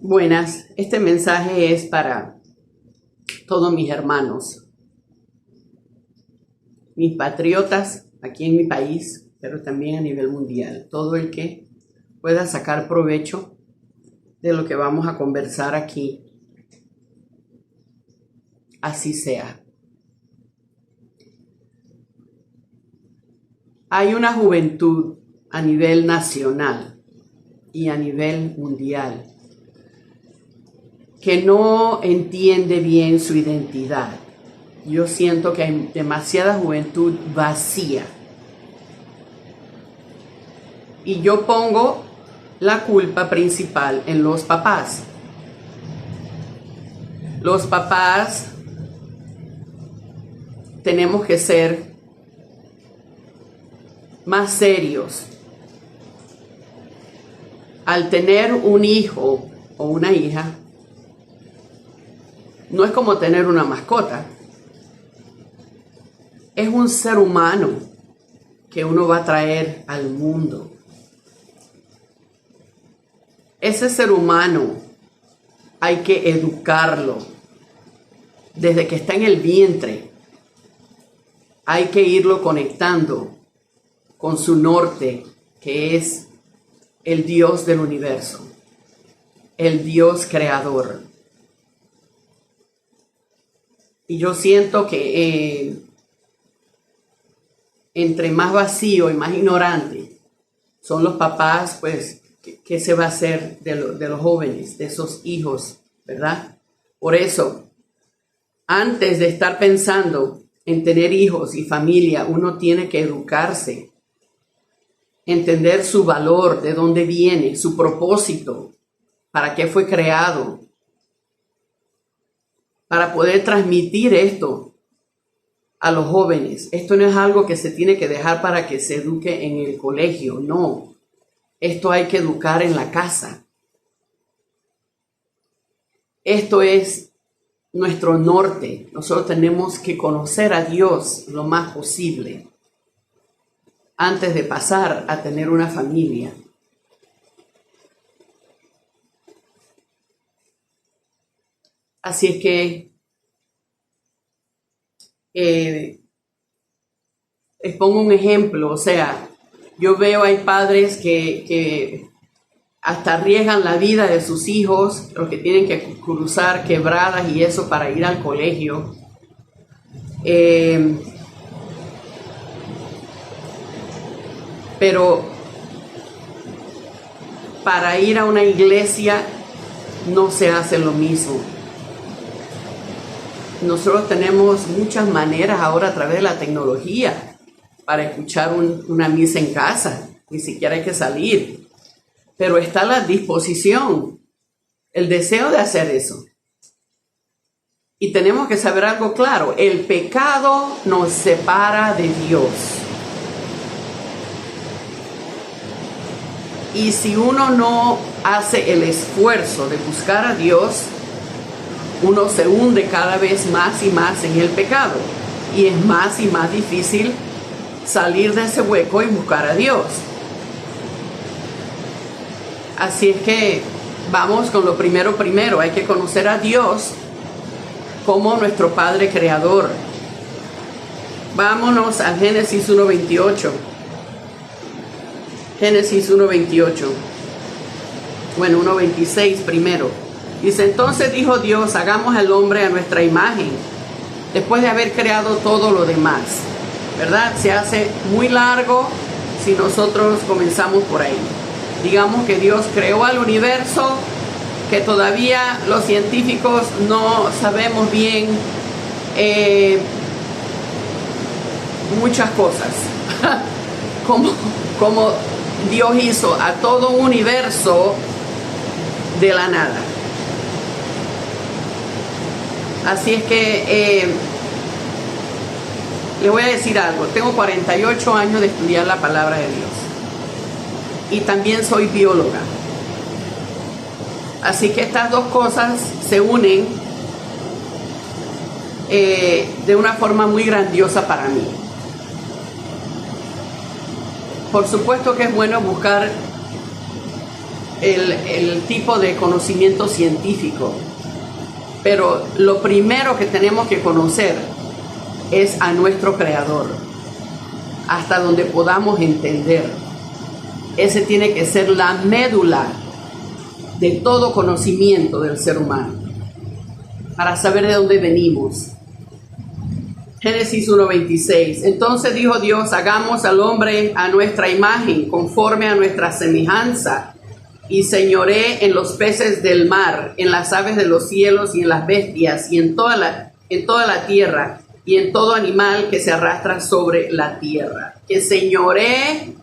Buenas, este mensaje es para todos mis hermanos, mis patriotas aquí en mi país, pero también a nivel mundial. Todo el que pueda sacar provecho de lo que vamos a conversar aquí, así sea. Hay una juventud a nivel nacional y a nivel mundial que no entiende bien su identidad. Yo siento que hay demasiada juventud vacía. Y yo pongo la culpa principal en los papás. Los papás tenemos que ser más serios. Al tener un hijo o una hija, no es como tener una mascota. Es un ser humano que uno va a traer al mundo. Ese ser humano hay que educarlo desde que está en el vientre. Hay que irlo conectando con su norte, que es el Dios del universo, el Dios creador. Y yo siento que entre más vacío y más ignorante son los papás, pues, ¿qué se va a hacer de los jóvenes, de esos hijos, verdad? Por eso, antes de estar pensando en tener hijos y familia, uno tiene que educarse, entender su valor, de dónde viene, su propósito, para qué fue creado, para poder transmitir esto a los jóvenes. Esto no es algo que se tiene que dejar para que se eduque en el colegio, no. Esto hay que educar en la casa. Esto es nuestro norte. Nosotros tenemos que conocer a Dios lo más posible antes de pasar a tener una familia. Así es que les pongo un ejemplo. O sea, yo veo hay padres que hasta arriesgan la vida de sus hijos, los que tienen que cruzar quebradas y eso para ir al colegio. Pero para ir a una iglesia no se hace lo mismo. Nosotros tenemos muchas maneras ahora a través de la tecnología para escuchar una misa en casa. Ni siquiera hay que salir. Pero está la disposición, el deseo de hacer eso. Y tenemos que saber algo claro. El pecado nos separa de Dios. Y si uno no hace el esfuerzo de buscar a Dios, uno se hunde cada vez más y más en el pecado. Y es más y más difícil salir de ese hueco y buscar a Dios. Así es que vamos con lo primero. Hay que conocer a Dios como nuestro Padre Creador. Vámonos a Génesis 1:28. Génesis 1:28. Bueno, 1:26 primero. Dice, entonces dijo Dios, hagamos al hombre a nuestra imagen, después de haber creado todo lo demás. ¿Verdad? Se hace muy largo si nosotros comenzamos por ahí. Digamos que Dios creó al universo, que todavía los científicos no sabemos bien muchas cosas. como Dios hizo a todo un universo de la nada. Así es que le voy a decir algo. Tengo 48 años de estudiar la palabra de Dios. Y también soy bióloga. Así que estas dos cosas se unen de una forma muy grandiosa para mí. Por supuesto que es bueno buscar el tipo de conocimiento científico, pero lo primero que tenemos que conocer es a nuestro Creador, hasta donde podamos entender. Ese tiene que ser la médula de todo conocimiento del ser humano, para saber de dónde venimos. Génesis 1:26. Entonces dijo Dios: hagamos al hombre a nuestra imagen, conforme a nuestra semejanza, y señoré en los peces del mar, en las aves de los cielos y en las bestias, y en toda la tierra, y en todo animal que se arrastra sobre la tierra. Que señoré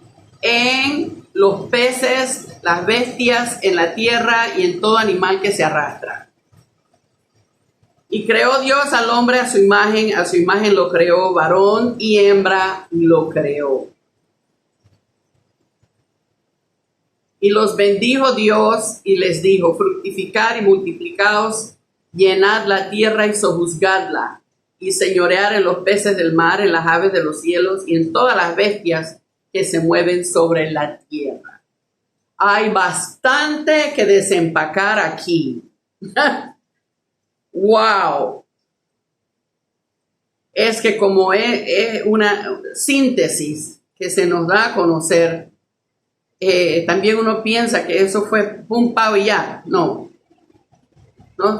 en los peces, las bestias, en la tierra y en todo animal que se arrastra. Y creó Dios al hombre a su imagen lo creó, varón y hembra lo creó. Y los bendijo Dios y les dijo: fructificad y multiplicaos, llenad la tierra y sojuzgadla, y señorear en los peces del mar, en las aves de los cielos y en todas las bestias que se mueven sobre la tierra. Hay bastante que desempacar aquí. ¡Wow! Es que como es una síntesis que se nos da a conocer, también uno piensa que eso fue pum, pau y ya. No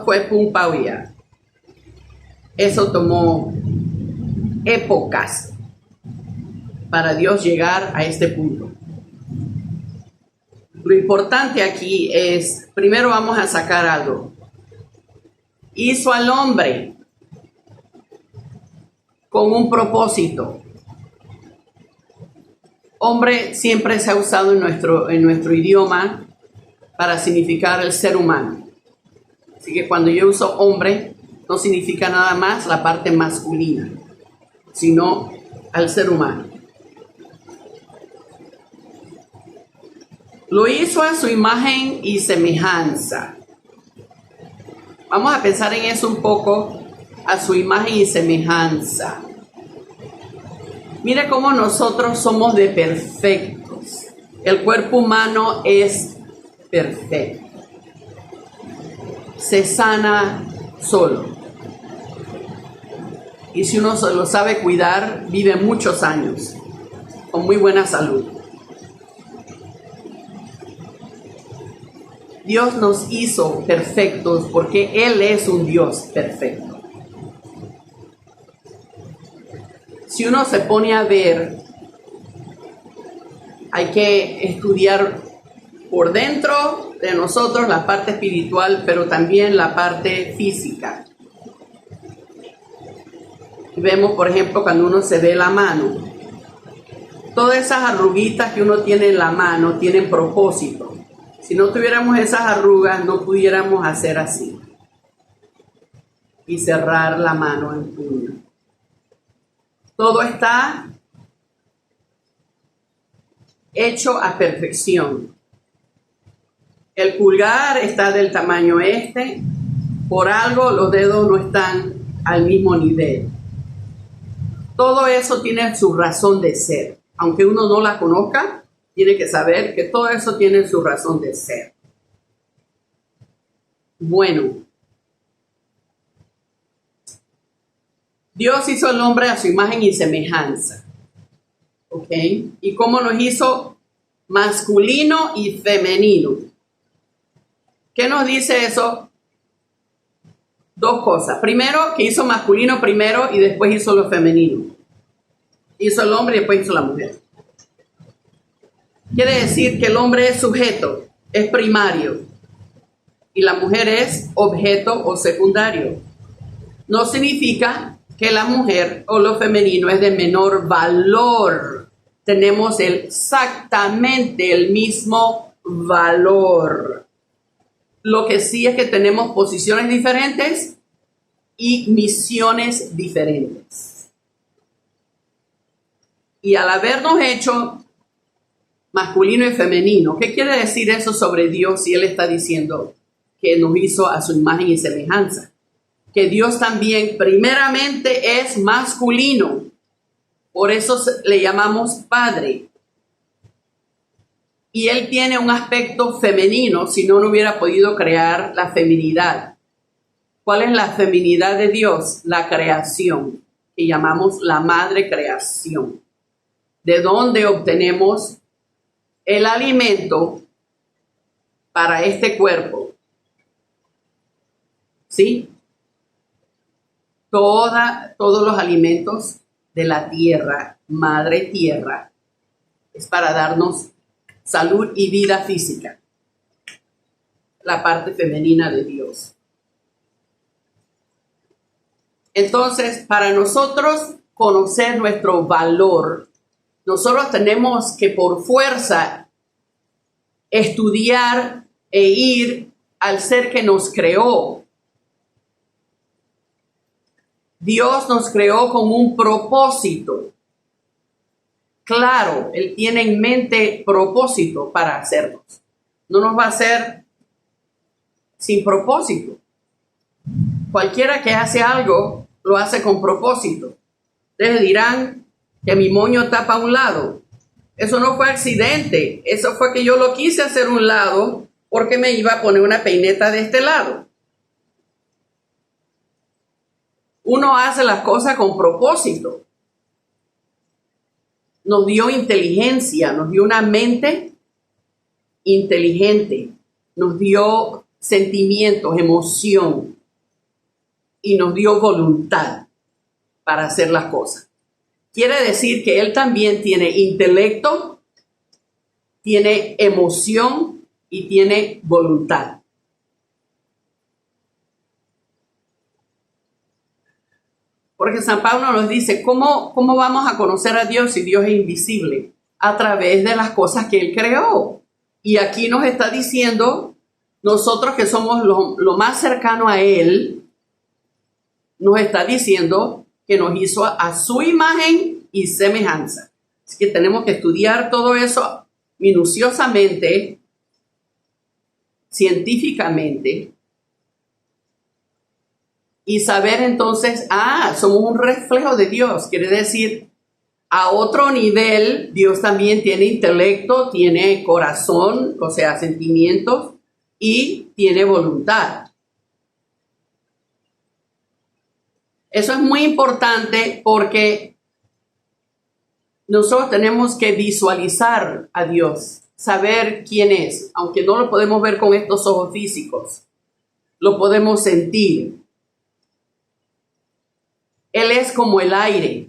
fue pum, pau y ya. Eso tomó épocas para Dios llegar a este punto. Lo importante aquí es, primero vamos a sacar algo. Hizo al hombre con un propósito. Hombre siempre se ha usado en nuestro idioma para significar el ser humano. Así que cuando yo uso hombre, no significa nada más la parte masculina, sino al ser humano. Lo hizo a su imagen y semejanza. Vamos a pensar en eso un poco, a su imagen y semejanza. Mira cómo nosotros somos de perfectos. El cuerpo humano es perfecto. Se sana solo. Y si uno se lo sabe cuidar, vive muchos años, con muy buena salud. Dios nos hizo perfectos porque Él es un Dios perfecto. Si uno se pone a ver, hay que estudiar por dentro de nosotros la parte espiritual, pero también la parte física. Vemos, por ejemplo, cuando uno se ve la mano, todas esas arruguitas que uno tiene en la mano tienen propósito. Si no tuviéramos esas arrugas, no pudiéramos hacer así y cerrar la mano en puño. Todo está hecho a perfección. El pulgar está del tamaño por algo los dedos no están al mismo nivel. Todo eso tiene su razón de ser. Aunque uno no la conozca, tiene que saber que todo eso tiene su razón de ser. Bueno, Dios hizo al hombre a su imagen y semejanza. ¿Ok? ¿Y cómo nos hizo? Masculino y femenino. ¿Qué nos dice eso? Dos cosas. Primero, que hizo masculino primero y después hizo lo femenino. Hizo el hombre y después hizo la mujer. Quiere decir que el hombre es sujeto, es primario, y la mujer es objeto o secundario. No significa que la mujer o lo femenino es de menor valor. Tenemos exactamente el mismo valor. Lo que sí es que tenemos posiciones diferentes y misiones diferentes. Y al habernos hecho masculino y femenino, ¿qué quiere decir eso sobre Dios si Él está diciendo que nos hizo a su imagen y semejanza? Que Dios también primeramente es masculino. Por eso le llamamos Padre. Y él tiene un aspecto femenino, si no, no hubiera podido crear la feminidad. ¿Cuál es la feminidad de Dios? La creación, que llamamos la madre creación. ¿De dónde obtenemos el alimento para este cuerpo? ¿Sí? Todos los alimentos de la tierra, madre tierra, es para darnos salud y vida física. La parte femenina de Dios. Entonces, para nosotros conocer nuestro valor, nosotros tenemos que por fuerza estudiar e ir al ser que nos creó. Dios nos creó con un propósito. Claro, Él tiene en mente propósito para hacernos. No nos va a hacer sin propósito. Cualquiera que hace algo, lo hace con propósito. Ustedes dirán que mi moño tapa a un lado. Eso no fue accidente. Eso fue que yo lo quise hacer a un lado porque me iba a poner una peineta de este lado. Uno hace las cosas con propósito. Nos dio inteligencia, nos dio una mente inteligente, nos dio sentimientos, emoción y nos dio voluntad para hacer las cosas. Quiere decir que Él también tiene intelecto, tiene emoción y tiene voluntad. Porque San Pablo nos dice, ¿cómo vamos a conocer a Dios si Dios es invisible? A través de las cosas que Él creó. Y aquí nos está diciendo, nosotros que somos lo más cercano a Él, nos está diciendo que nos hizo a su imagen y semejanza. Así que tenemos que estudiar todo eso minuciosamente, científicamente, y saber entonces, somos un reflejo de Dios. Quiere decir, a otro nivel, Dios también tiene intelecto, tiene corazón, o sea, sentimientos, y tiene voluntad. Eso es muy importante porque nosotros tenemos que visualizar a Dios, saber quién es, aunque no lo podemos ver con estos ojos físicos, lo podemos sentir. Él es como el aire.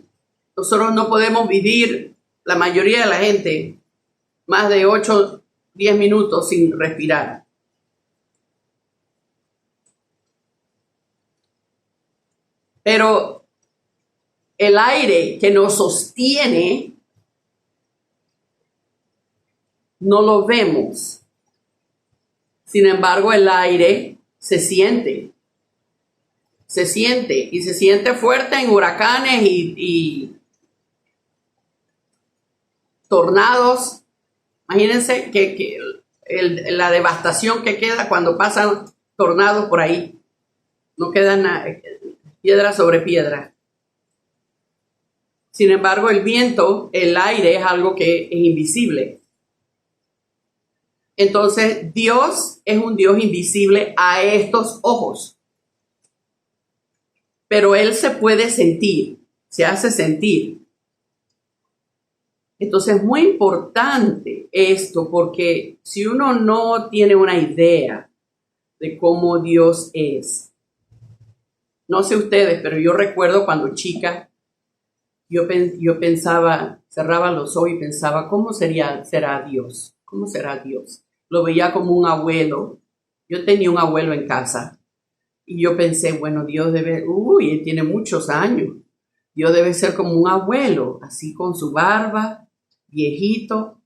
Nosotros no podemos vivir, la mayoría de la gente, más de 8, 10 minutos sin respirar. Pero el aire que nos sostiene, no lo vemos. Sin embargo, el aire se siente. Se siente y se siente fuerte en huracanes y tornados. Imagínense que la devastación que queda cuando pasan tornados por ahí. No queda nada, piedra sobre piedra. Sin embargo, el viento, el aire es algo que es invisible. Entonces, Dios es un Dios invisible a estos ojos. Pero Él se puede sentir, se hace sentir. Entonces es muy importante esto, porque si uno no tiene una idea de cómo Dios es, no sé ustedes, pero yo recuerdo cuando chica, yo pensaba, cerraba los ojos y pensaba, ¿cómo será Dios? ¿Cómo será Dios? Lo veía como un abuelo. Yo tenía un abuelo en casa. Y yo pensé, bueno, Dios él tiene muchos años. Dios debe ser como un abuelo, así con su barba, viejito.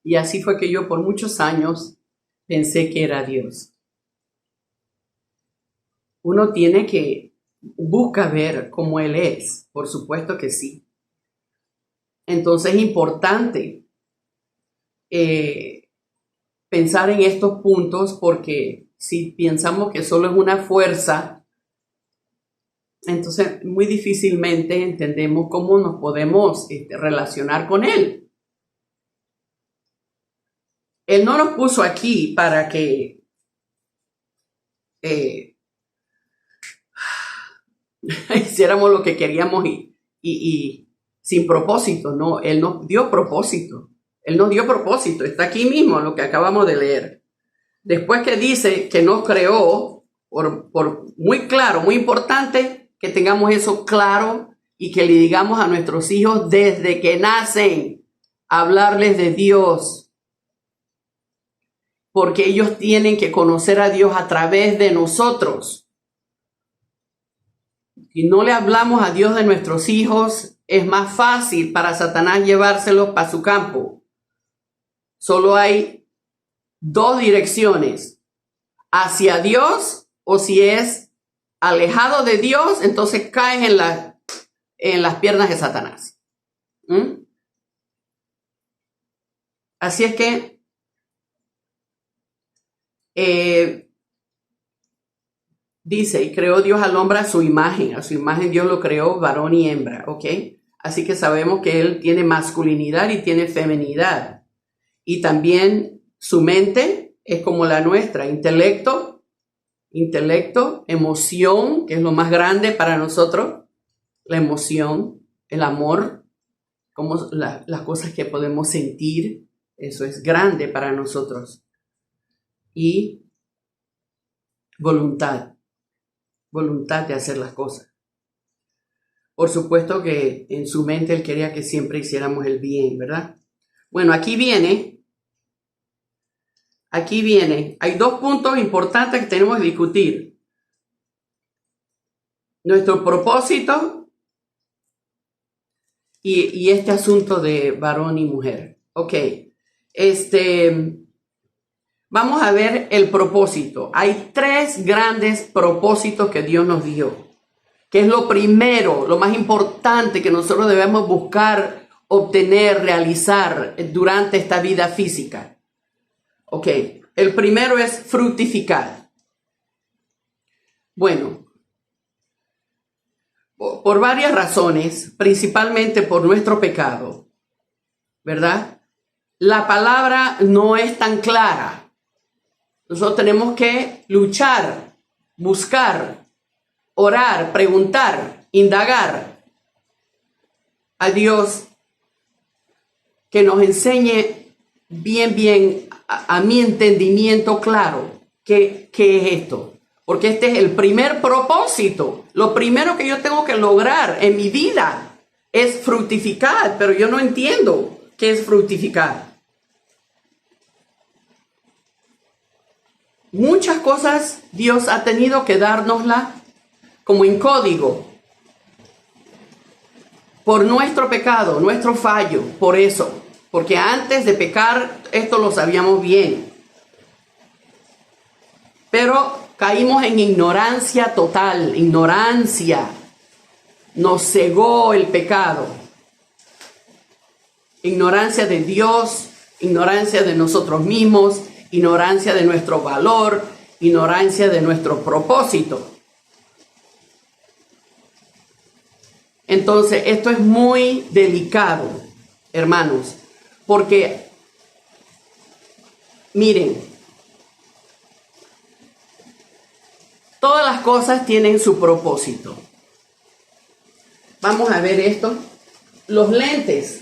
Y así fue que yo por muchos años pensé que era Dios. Uno tiene que buscar ver cómo Él es, por supuesto que sí. Entonces es importante pensar en estos puntos porque si pensamos que solo es una fuerza, entonces muy difícilmente entendemos cómo nos podemos relacionar con Él. Él no nos puso aquí para que hiciéramos lo que queríamos y sin propósito. No, Él nos dio propósito. Él nos dio propósito. Está aquí mismo lo que acabamos de leer. Después que dice que nos creó, por muy claro, muy importante que tengamos eso claro y que le digamos a nuestros hijos desde que nacen, hablarles de Dios. Porque ellos tienen que conocer a Dios a través de nosotros. Si no le hablamos a Dios de nuestros hijos, es más fácil para Satanás llevárselos para su campo. Solo hay dos direcciones, hacia Dios o si es alejado de Dios, entonces caes en las piernas de Satanás. Así es que dice, y creó Dios al hombre a su imagen Dios lo creó varón y hembra, ¿ok? Así que sabemos que él tiene masculinidad y tiene feminidad. Y también su mente es como la nuestra, intelecto, emoción, que es lo más grande para nosotros, la emoción, el amor, como las cosas que podemos sentir, eso es grande para nosotros. Y voluntad de hacer las cosas. Por supuesto que en su mente él quería que siempre hiciéramos el bien, ¿verdad? Bueno, aquí viene, hay dos puntos importantes que tenemos que discutir. Nuestro propósito y este asunto de varón y mujer. Ok, vamos a ver el propósito. Hay tres grandes propósitos que Dios nos dio, que es lo primero, lo más importante que nosotros debemos buscar, obtener, realizar durante esta vida física. Ok, el primero es fructificar. Bueno, por varias razones, principalmente por nuestro pecado, ¿verdad? La palabra no es tan clara. Nosotros tenemos que luchar, buscar, orar, preguntar, indagar a Dios que nos enseñe bien a mi entendimiento claro qué es esto. Porque este es el primer propósito. Lo primero que yo tengo que lograr en mi vida es fructificar, pero yo no entiendo qué es fructificar. Muchas cosas Dios ha tenido que dárnosla como en código. Por nuestro pecado, nuestro fallo, por eso. Porque antes de pecar, esto lo sabíamos bien. Pero caímos en ignorancia total, ignorancia. Nos cegó el pecado. Ignorancia de Dios, ignorancia de nosotros mismos, ignorancia de nuestro valor, ignorancia de nuestro propósito. Entonces, esto es muy delicado, hermanos, porque, miren, todas las cosas tienen su propósito. Vamos a ver esto. Los lentes.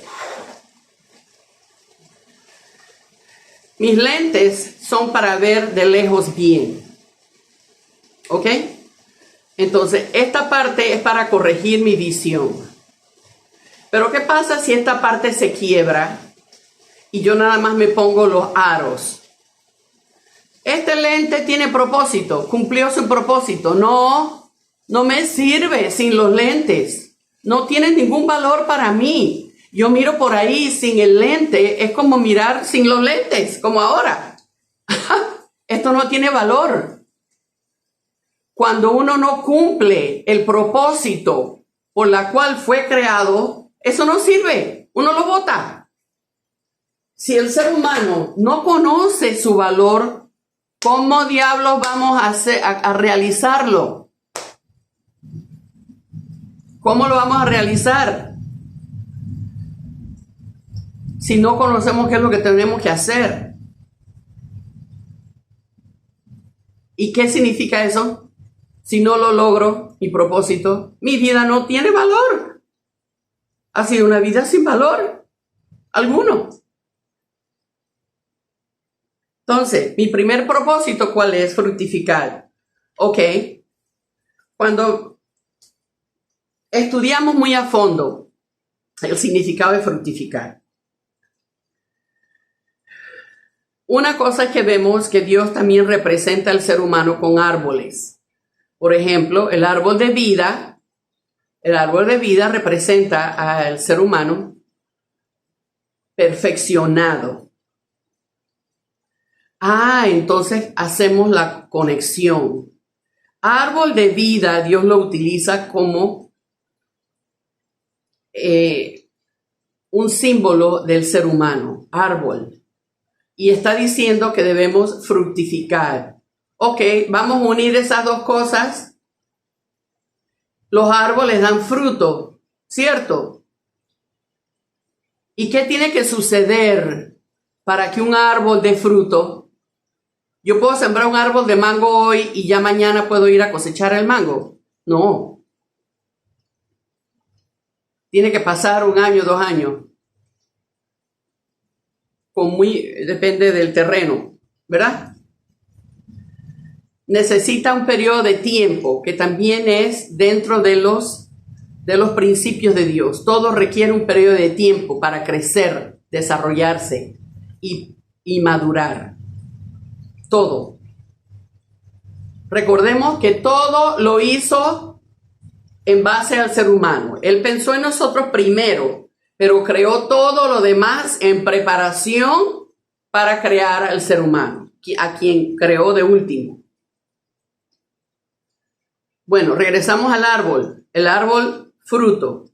Mis lentes son para ver de lejos bien. ¿Ok? Entonces, esta parte es para corregir mi visión. Pero ¿qué pasa si esta parte se quiebra y yo nada más me pongo los aros? Este lente tiene propósito, cumplió su propósito. No me sirve sin los lentes. No tiene ningún valor para mí. Yo miro por ahí sin el lente, es como mirar sin los lentes, como ahora. Esto no tiene valor. Cuando uno no cumple el propósito por la cual fue creado, eso no sirve. Uno lo bota. Si el ser humano no conoce su valor, ¿cómo diablos vamos a realizarlo? ¿Cómo lo vamos a realizar? Si no conocemos qué es lo que tenemos que hacer. ¿Y qué significa eso? Si no lo logro, mi propósito, mi vida no tiene valor. Ha sido una vida sin valor alguno. Entonces, mi primer propósito, ¿cuál es? Fructificar. Ok. Cuando estudiamos muy a fondo el significado de fructificar, una cosa es que vemos que Dios también representa al ser humano con árboles. Por ejemplo, el árbol de vida representa al ser humano perfeccionado. Entonces hacemos la conexión. Árbol de vida, Dios lo utiliza como un símbolo del ser humano, árbol. Y está diciendo que debemos fructificar. Ok, vamos a unir esas dos cosas. Los árboles dan fruto, ¿cierto? ¿Y qué tiene que suceder para que un árbol dé fruto? ¿Yo puedo sembrar un árbol de mango hoy y ya mañana puedo ir a cosechar el mango? No. Tiene que pasar 1 año, 2 años. Depende del terreno, ¿verdad? Necesita un periodo de tiempo que también es dentro de los principios de Dios. Todo requiere un periodo de tiempo para crecer, desarrollarse y madurar. Todo. Recordemos que todo lo hizo en base al ser humano. Él pensó en nosotros primero, pero creó todo lo demás en preparación para crear al ser humano, a quien creó de último. Bueno, regresamos al árbol. El árbol, fruto.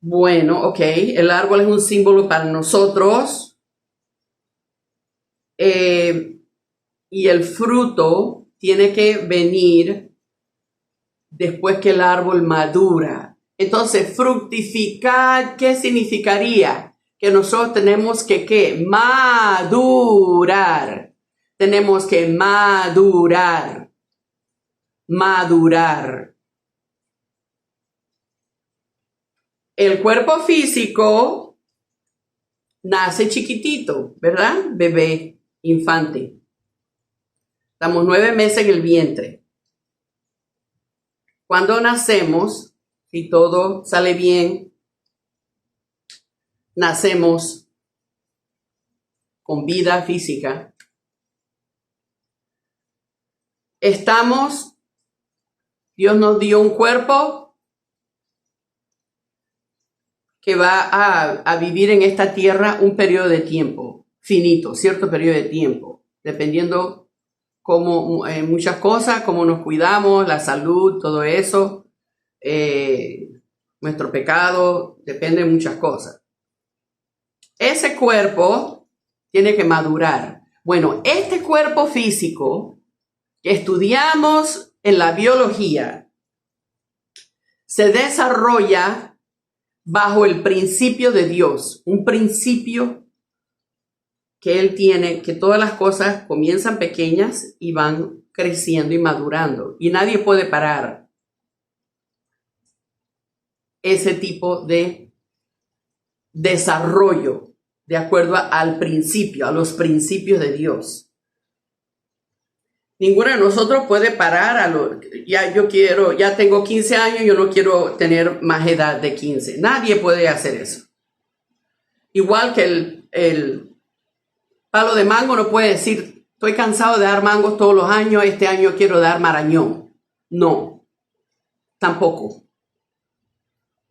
Bueno, ok, el árbol es un símbolo para nosotros. Y el fruto tiene que venir después que el árbol madura. Entonces, fructificar, ¿qué significaría? Que nosotros tenemos que ¿qué? Madurar. Tenemos que madurar. Madurar. El cuerpo físico nace chiquitito, ¿verdad? Bebé, infante. Estamos 9 meses en el vientre. Cuando nacemos, si todo sale bien, nacemos con vida física. Dios nos dio un cuerpo que va a vivir en esta tierra un periodo de tiempo finito, cierto periodo de tiempo, dependiendo como muchas cosas, cómo nos cuidamos, la salud, todo eso, nuestro pecado, depende de muchas cosas. Ese cuerpo tiene que madurar. Bueno, este cuerpo físico que estudiamos en la biología se desarrolla bajo el principio de Dios, un principio que Él tiene, que todas las cosas comienzan pequeñas y van creciendo y madurando. Y nadie puede parar ese tipo de desarrollo de acuerdo al principio, a los principios de Dios. Ninguno de nosotros puede parar ya tengo 15 años, yo no quiero tener más edad de 15. Nadie puede hacer eso. Igual que el palo de mango no puede decir, estoy cansado de dar mangos todos los años, este año quiero dar marañón. No, tampoco.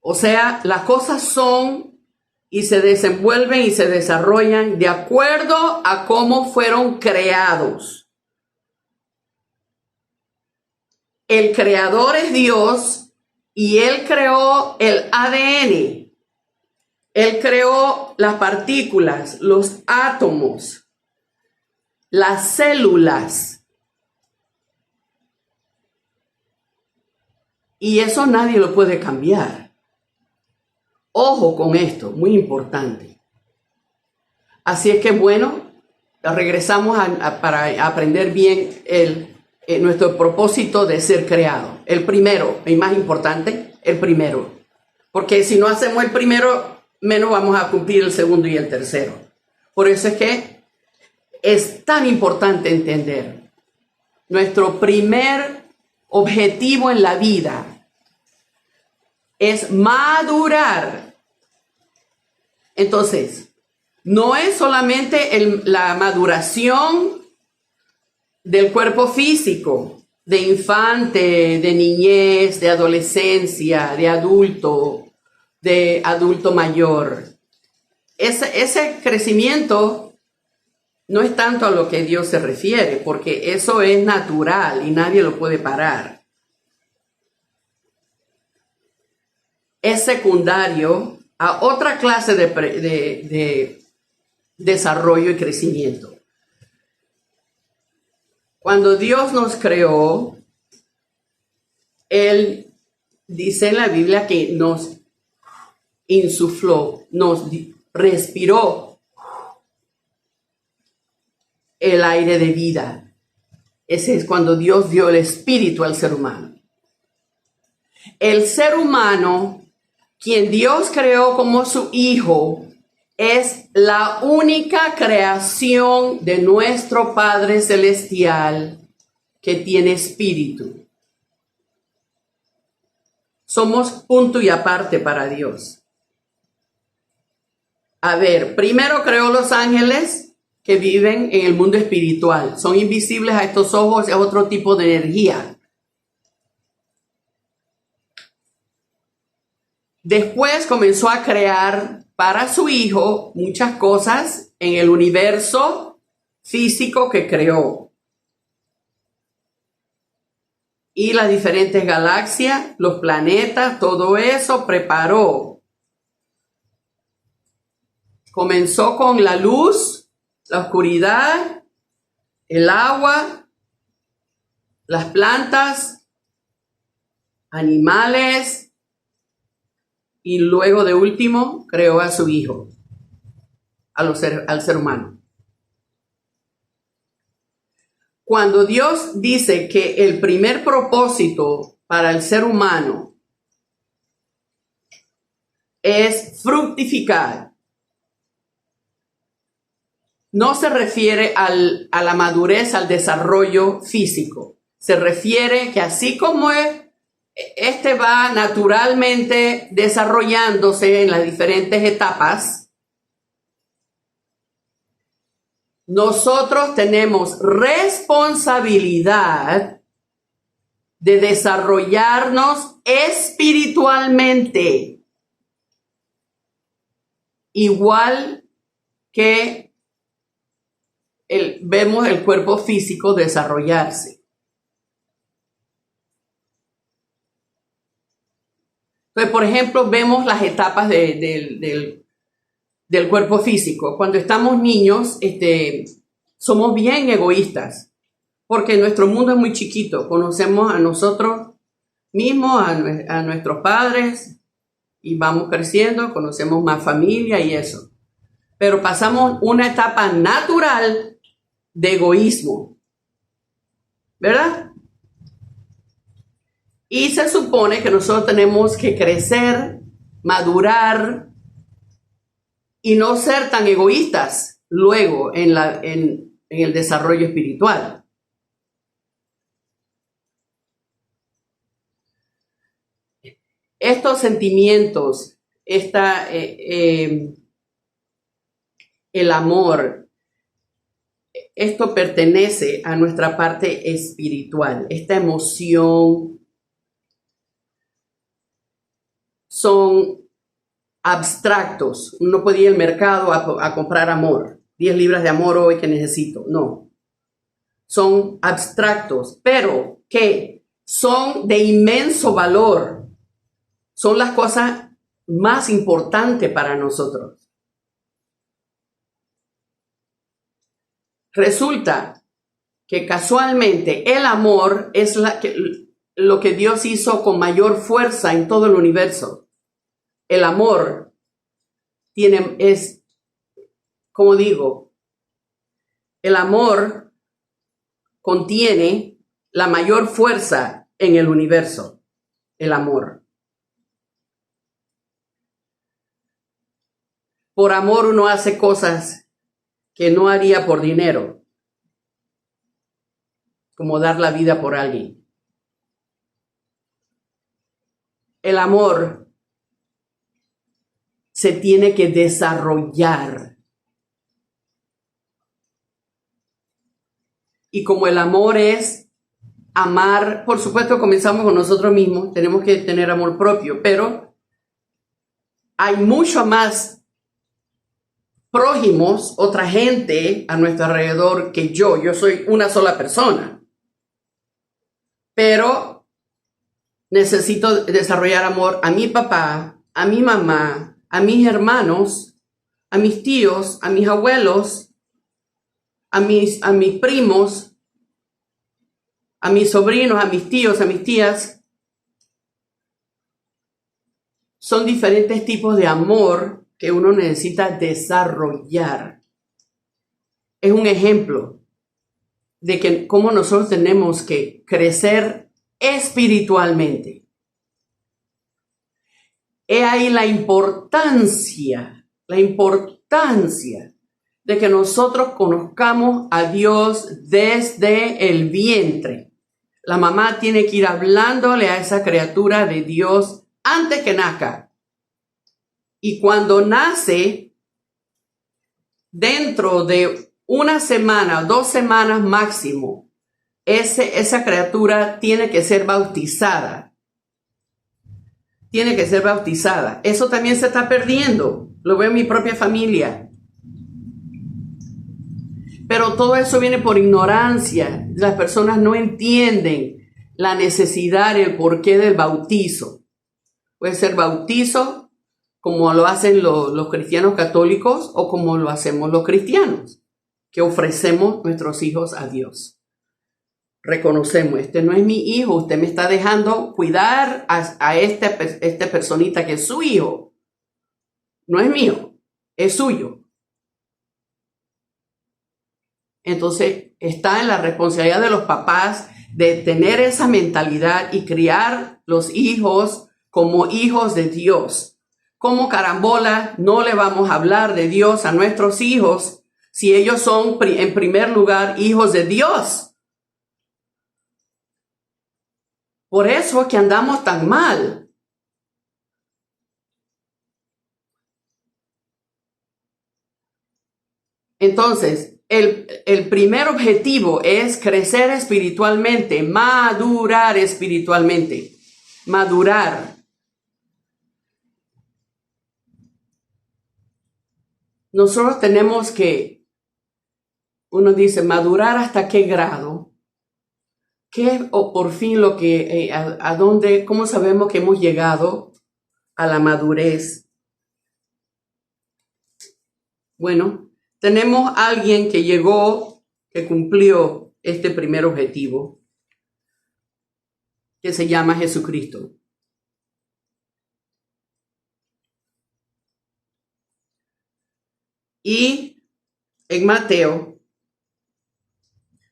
O sea, las cosas son y se desenvuelven y se desarrollan de acuerdo a cómo fueron creados. El creador es Dios y Él creó el ADN. Él creó las partículas, los átomos, las células. Y eso nadie lo puede cambiar. Ojo con esto, muy importante. Así es que bueno, regresamos para aprender bien nuestro propósito de ser creado. El primero, y más importante, el primero. Porque si no hacemos el primero, menos vamos a cumplir el segundo y el tercero. Por eso es que es tan importante entender nuestro primer objetivo en la vida es madurar. Entonces, no es solamente la maduración del cuerpo físico, de infante, de niñez, de adolescencia, de adulto mayor. Ese crecimiento no es tanto a lo que Dios se refiere, porque eso es natural y nadie lo puede parar. Es secundario a otra clase de desarrollo y crecimiento. Cuando Dios nos creó, Él dice en la Biblia que nos insufló, nos respiró el aire de vida. Ese es cuando Dios dio el espíritu al ser humano. El ser humano, quien Dios creó como su hijo, es la única creación de nuestro Padre Celestial que tiene espíritu. Somos punto y aparte para Dios. A ver, primero creó los ángeles que viven en el mundo espiritual. Son invisibles a estos ojos, es otro tipo de energía. Después comenzó a crear para su hijo muchas cosas en el universo físico que creó. Y las diferentes galaxias, los planetas, todo eso preparó. Comenzó con la luz, la oscuridad, el agua, las plantas, animales, y luego de último creó a su hijo, al ser humano. Cuando Dios dice que el primer propósito para el ser humano es fructificar, no se refiere a la madurez, al desarrollo físico. Se refiere que así como va naturalmente desarrollándose en las diferentes etapas, nosotros tenemos responsabilidad de desarrollarnos espiritualmente, igual que vemos el cuerpo físico desarrollarse. Entonces, por ejemplo, vemos las etapas del cuerpo físico. Cuando estamos niños, somos bien egoístas, porque nuestro mundo es muy chiquito. Conocemos a nosotros mismos, a nuestros padres, y vamos creciendo, conocemos más familia y eso. Pero pasamos una etapa natural de egoísmo, ¿verdad? Y se supone que nosotros tenemos que crecer, madurar y no ser tan egoístas luego en el desarrollo espiritual. Estos sentimientos, el amor, esto pertenece a nuestra parte espiritual. Esta emoción son abstractos. Uno puede ir al mercado a comprar amor. 10 libras de amor hoy que necesito. No. Son abstractos, pero que son de inmenso valor. Son las cosas más importantes para nosotros. Resulta que casualmente el amor es lo que Dios hizo con mayor fuerza en todo el universo. El amor como digo, El amor contiene la mayor fuerza en el universo, el amor. Por amor uno hace cosas que no haría por dinero, como dar la vida por alguien. El amor se tiene que desarrollar. Y como el amor es amar, por supuesto comenzamos con nosotros mismos, tenemos que tener amor propio, pero hay mucho más prójimos, otra gente a nuestro alrededor que yo. Yo soy una sola persona. Pero necesito desarrollar amor a mi papá, a mi mamá, a mis hermanos, a mis tíos, a mis abuelos, a mis primos, a mis sobrinos, a mis tíos, a mis tías. Son diferentes tipos de amor que uno necesita desarrollar. Es un ejemplo de que cómo nosotros tenemos que crecer espiritualmente. He ahí la importancia de que nosotros conozcamos a Dios desde el vientre. La mamá tiene que ir hablándole a esa criatura de Dios antes que nazca. Y cuando nace, dentro de una semana, 2 semanas máximo, esa criatura tiene que ser bautizada. Tiene que ser bautizada. Eso también se está perdiendo. Lo veo en mi propia familia. Pero todo eso viene por ignorancia. Las personas no entienden la necesidad y el porqué del bautizo. Puede ser bautizo como lo hacen los cristianos católicos o como lo hacemos los cristianos, que ofrecemos nuestros hijos a Dios. Reconocemos, este no es mi hijo, usted me está dejando cuidar a esta personita que es su hijo. No es mío, es suyo. Entonces está en la responsabilidad de los papás de tener esa mentalidad y criar los hijos como hijos de Dios. Como carambola no le vamos a hablar de Dios a nuestros hijos si ellos son en primer lugar hijos de Dios. Por eso es que andamos tan mal. Entonces, el primer objetivo es crecer espiritualmente, madurar espiritualmente, madurar. Nosotros tenemos que, uno dice, madurar hasta qué grado. ¿Qué o por fin lo que, a dónde, cómo sabemos que hemos llegado a la madurez? Bueno, tenemos a alguien que llegó, que cumplió este primer objetivo, que se llama Jesucristo. Y en Mateo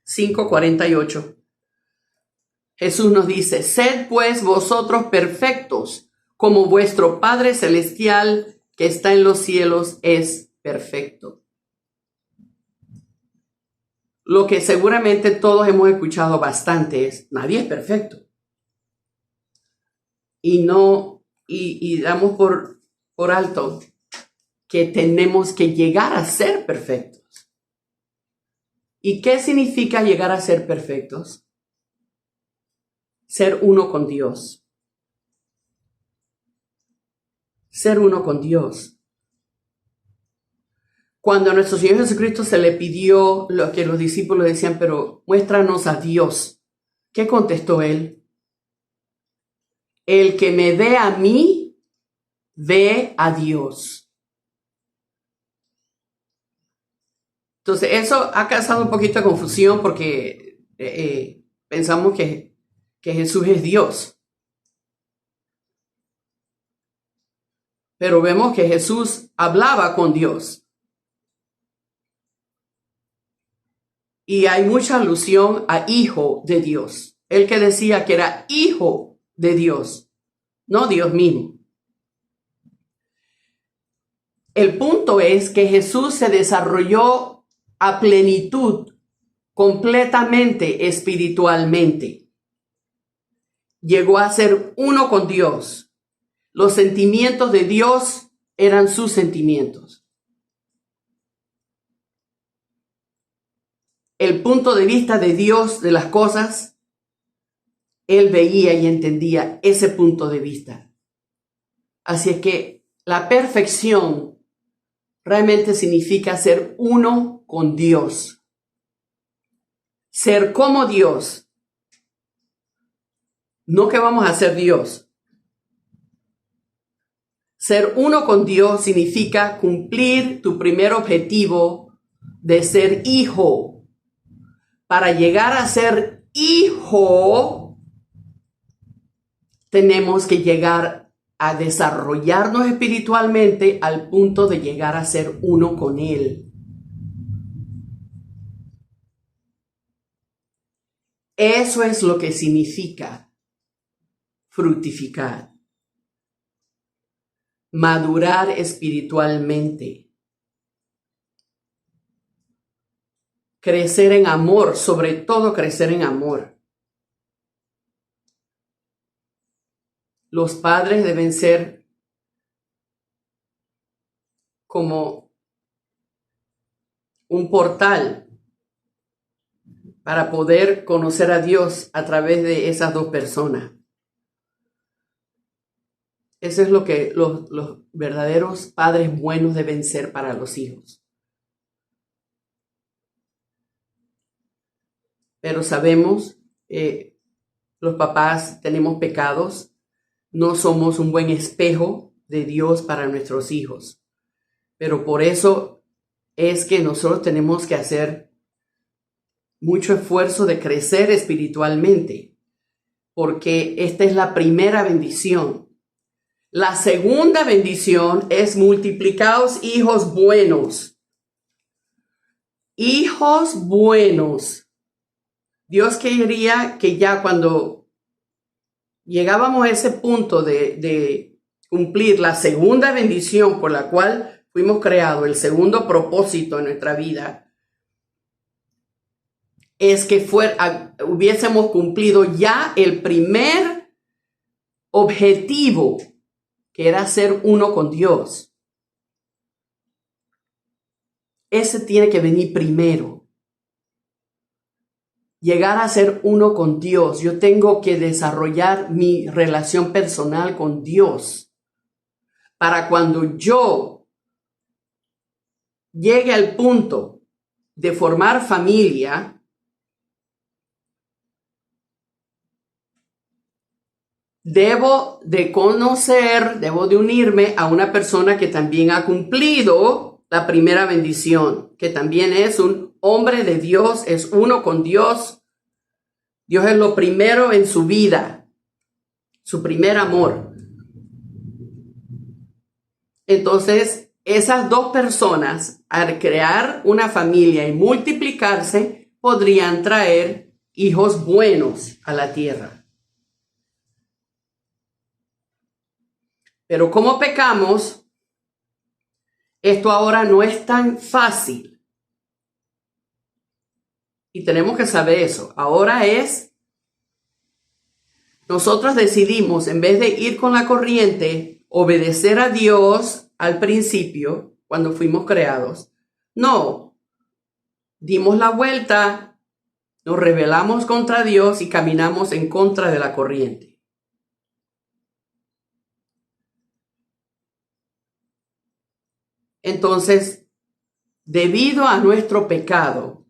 5:48, Jesús nos dice, sed pues vosotros perfectos, como vuestro Padre Celestial que está en los cielos es perfecto. Lo que seguramente todos hemos escuchado bastante es, nadie es perfecto. Y damos por alto que tenemos que llegar a ser perfectos. ¿Y qué significa llegar a ser perfectos? Ser uno con Dios. Ser uno con Dios. Cuando a nuestro Señor Jesucristo se le pidió lo que los discípulos decían, pero muéstranos a Dios. ¿Qué contestó él? El que me ve a mí, ve a Dios. Entonces, eso ha causado un poquito de confusión porque pensamos que Jesús es Dios. Pero vemos que Jesús hablaba con Dios. y hay mucha alusión a hijo de Dios. El que decía que era hijo de Dios, no Dios mismo. El punto es que Jesús se desarrolló a plenitud, completamente espiritualmente. Llegó a ser uno con Dios. Los sentimientos de Dios eran sus sentimientos. El punto de vista de Dios de las cosas, él veía y entendía ese punto de vista. Así es que la perfección realmente significa ser uno con Dios. Ser como Dios. No que vamos a ser Dios. Ser uno con Dios significa cumplir tu primer objetivo de ser hijo. Para llegar a ser hijo, tenemos que llegar a desarrollarnos espiritualmente al punto de llegar a ser uno con Él. Eso es lo que significa fructificar. Madurar espiritualmente. Crecer en amor, sobre todo crecer en amor. Los padres deben ser como un portal para poder conocer a Dios a través de esas dos personas. Eso es lo que los verdaderos padres buenos deben ser para los hijos. Pero sabemos, los papás tenemos pecados, no somos un buen espejo de Dios para nuestros hijos. Pero por eso es que nosotros tenemos que hacer mucho esfuerzo de crecer espiritualmente, porque esta es la primera bendición. La segunda bendición es multiplicaos hijos buenos. Hijos buenos. Dios quería que ya cuando llegábamos a ese punto de cumplir la segunda bendición por la cual fuimos creados, el segundo propósito en nuestra vida, es que hubiésemos cumplido ya el primer objetivo, que era ser uno con Dios. Ese tiene que venir primero. Llegar a ser uno con Dios. Yo tengo que desarrollar mi relación personal con Dios para cuando yo llegue al punto de formar familia, debo de conocer, debo de unirme a una persona que también ha cumplido la primera bendición, que también es un hombre de Dios, es uno con Dios. Dios es lo primero en su vida, su primer amor. Entonces, esas dos personas, al crear una familia y multiplicarse, podrían traer hijos buenos a la tierra. Pero como pecamos, esto ahora no es tan fácil. Y tenemos que saber eso. Ahora nosotros decidimos, en vez de ir con la corriente, obedecer a Dios al principio, cuando fuimos creados. No, dimos la vuelta, nos rebelamos contra Dios y caminamos en contra de la corriente. Entonces, debido a nuestro pecado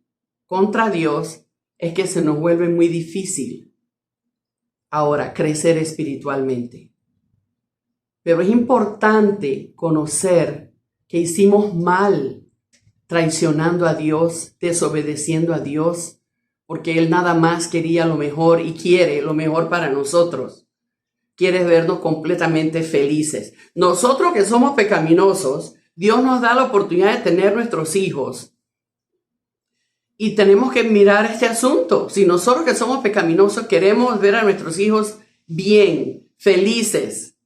contra Dios, es que se nos vuelve muy difícil ahora crecer espiritualmente. Pero es importante conocer que hicimos mal traicionando a Dios, desobedeciendo a Dios, porque Él nada más quería lo mejor y quiere lo mejor para nosotros. Quiere vernos completamente felices. Nosotros que somos pecaminosos, Dios nos da la oportunidad de tener nuestros hijos. Y tenemos que mirar este asunto. Si nosotros que somos pecaminosos queremos ver a nuestros hijos bien, felices,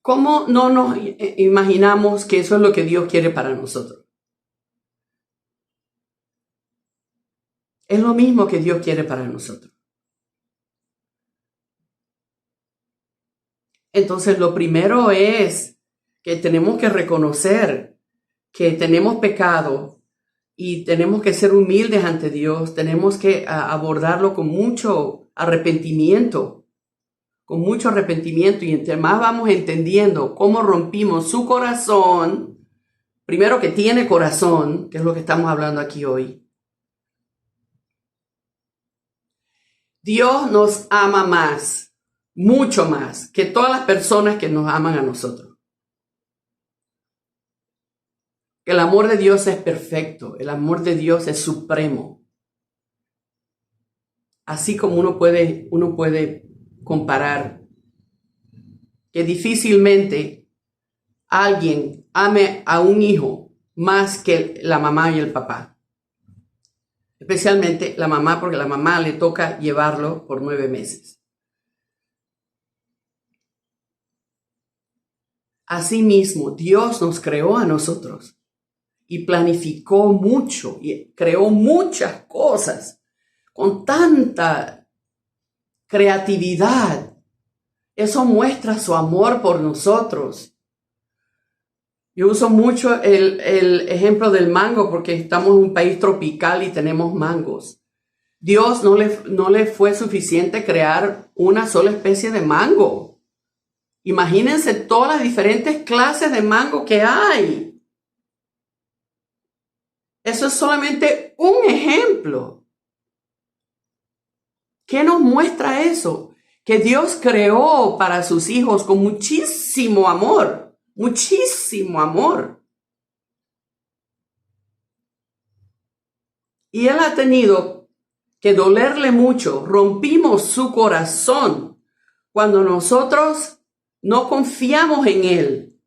¿cómo no nos imaginamos que eso es lo que Dios quiere para nosotros? Es lo mismo que Dios quiere para nosotros. Entonces, lo primero es que tenemos que reconocer que tenemos pecado y tenemos que ser humildes ante Dios. Tenemos que abordarlo con mucho arrepentimiento, y entre más vamos entendiendo cómo rompimos su corazón, primero que tiene corazón, que es lo que estamos hablando aquí hoy. Dios nos ama más, mucho más, que todas las personas que nos aman a nosotros. El amor de Dios es perfecto, el amor de Dios es supremo. Así como uno puede comparar que difícilmente alguien ame a un hijo más que la mamá y el papá. Especialmente la mamá, porque a la mamá le toca llevarlo por 9 meses. Asimismo, Dios nos creó a nosotros y planificó mucho y creó muchas cosas con tanta creatividad. Eso muestra su amor por nosotros. Yo uso mucho el ejemplo del mango porque estamos en un país tropical y tenemos mangos. Dios no le fue suficiente crear una sola especie de mango. Imagínense todas las diferentes clases de mango que hay. Eso es solamente un ejemplo. ¿Qué nos muestra eso? Que Dios creó para sus hijos con muchísimo amor. Muchísimo amor. Y Él ha tenido que dolerle mucho. Rompimos su corazón cuando nosotros no confiamos en Él.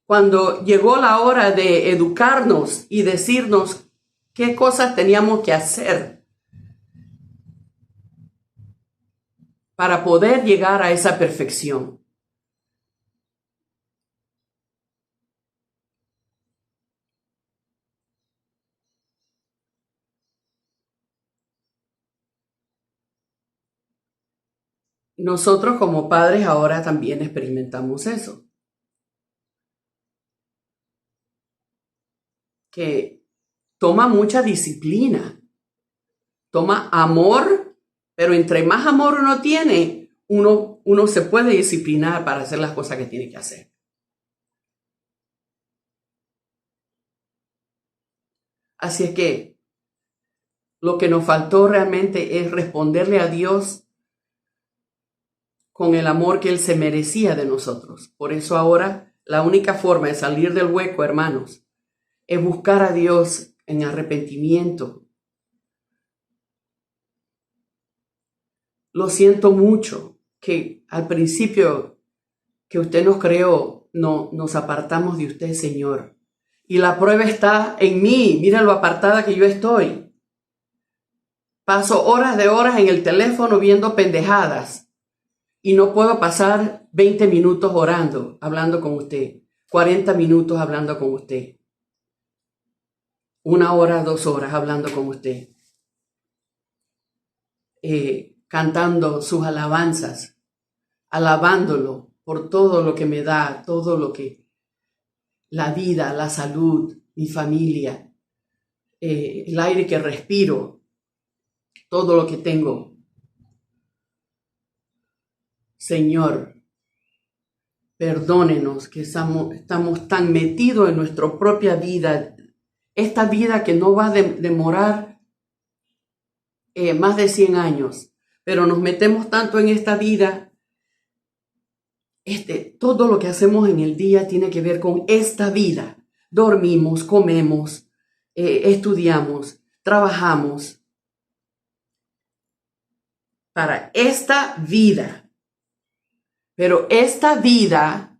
Cuando llegó la hora de educarnos y decirnos qué cosas teníamos que hacer para poder llegar a esa perfección. Nosotros como padres ahora también experimentamos eso. Que toma mucha disciplina, toma amor, pero entre más amor uno tiene, uno se puede disciplinar para hacer las cosas que tiene que hacer. Así es que lo que nos faltó realmente es responderle a Dios con el amor que Él se merecía de nosotros. Por eso ahora la única forma de salir del hueco, hermanos, es buscar a Dios en arrepentimiento. Lo siento mucho que al principio que usted nos creó, nos apartamos de usted, Señor. Y la prueba está en mí. Mira lo apartada que yo estoy. Paso horas de horas en el teléfono viendo pendejadas. Y no puedo pasar 20 minutos orando, hablando con usted. 40 minutos hablando con usted. 1 hora, 2 horas hablando con usted. Cantando sus alabanzas. Alabándolo por todo lo que me da, todo lo que... La vida, la salud, mi familia, el aire que respiro, todo lo que tengo. Señor, perdónenos que estamos tan metidos en nuestra propia vida, esta vida que no va a demorar más de 100 años, pero nos metemos tanto en esta vida. Todo lo que hacemos en el día tiene que ver con esta vida. Dormimos, comemos, estudiamos, trabajamos para esta vida. Pero esta vida,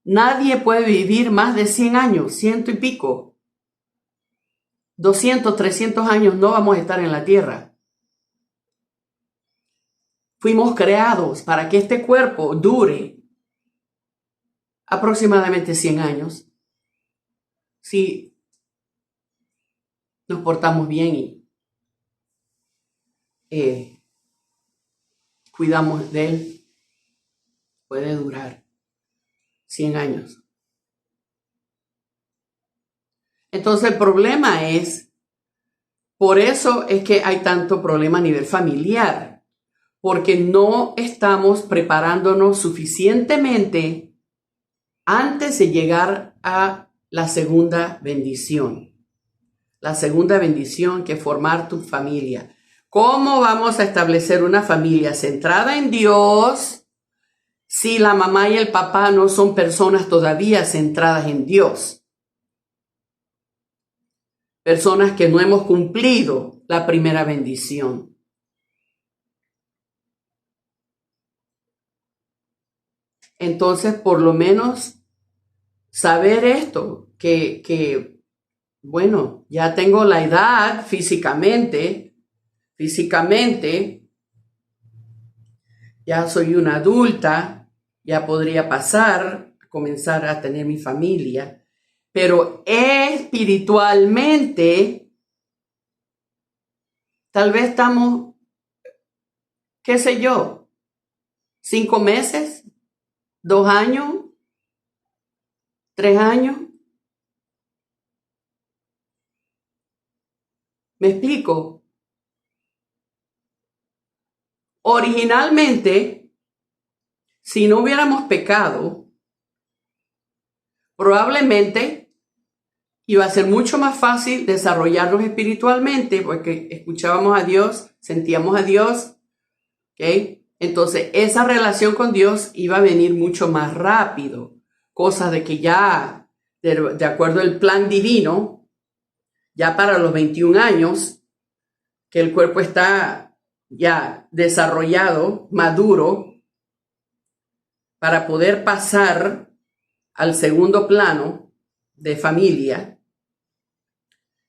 nadie puede vivir más de 100 años, 100 y pico. 200, 300 años no vamos a estar en la tierra. Fuimos creados para que este cuerpo dure aproximadamente 100 años. Si nos portamos bien y cuidamos de él, puede durar 100 años. Entonces el problema es, por eso es que hay tanto problema a nivel familiar, porque no estamos preparándonos suficientemente antes de llegar a la segunda bendición. La segunda bendición, que es formar tu familia. ¿Cómo vamos a establecer una familia centrada en Dios si la mamá y el papá no son personas todavía centradas en Dios? Personas que no hemos cumplido la primera bendición. Entonces, por lo menos, saber esto, que bueno, ya tengo la edad físicamente, ya soy una adulta, ya podría pasar, comenzar a tener mi familia. Pero espiritualmente, tal vez estamos, qué sé yo, 5 meses, 2 años, 3 años. ¿Me explico? Originalmente, si no hubiéramos pecado, probablemente iba a ser mucho más fácil desarrollarnos espiritualmente porque escuchábamos a Dios, sentíamos a Dios, ¿ok? Entonces esa relación con Dios iba a venir mucho más rápido, cosa de que ya, de acuerdo al plan divino, ya para los 21 años, que el cuerpo está ya desarrollado, maduro, para poder pasar al segundo plano de familia,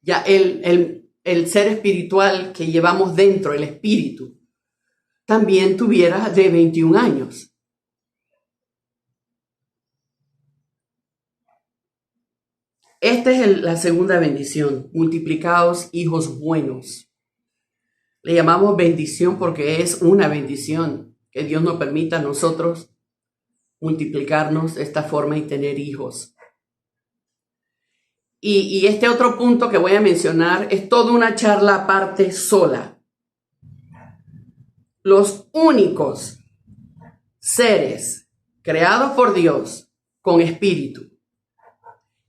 ya el ser espiritual que llevamos dentro, el espíritu, también tuviera de 21 años. Esta es la segunda bendición, multiplicados hijos buenos. Le llamamos bendición porque es una bendición que Dios nos permita a nosotros multiplicarnos de esta forma y tener hijos. Y este otro punto que voy a mencionar es toda una charla aparte sola. Los únicos seres creados por Dios con espíritu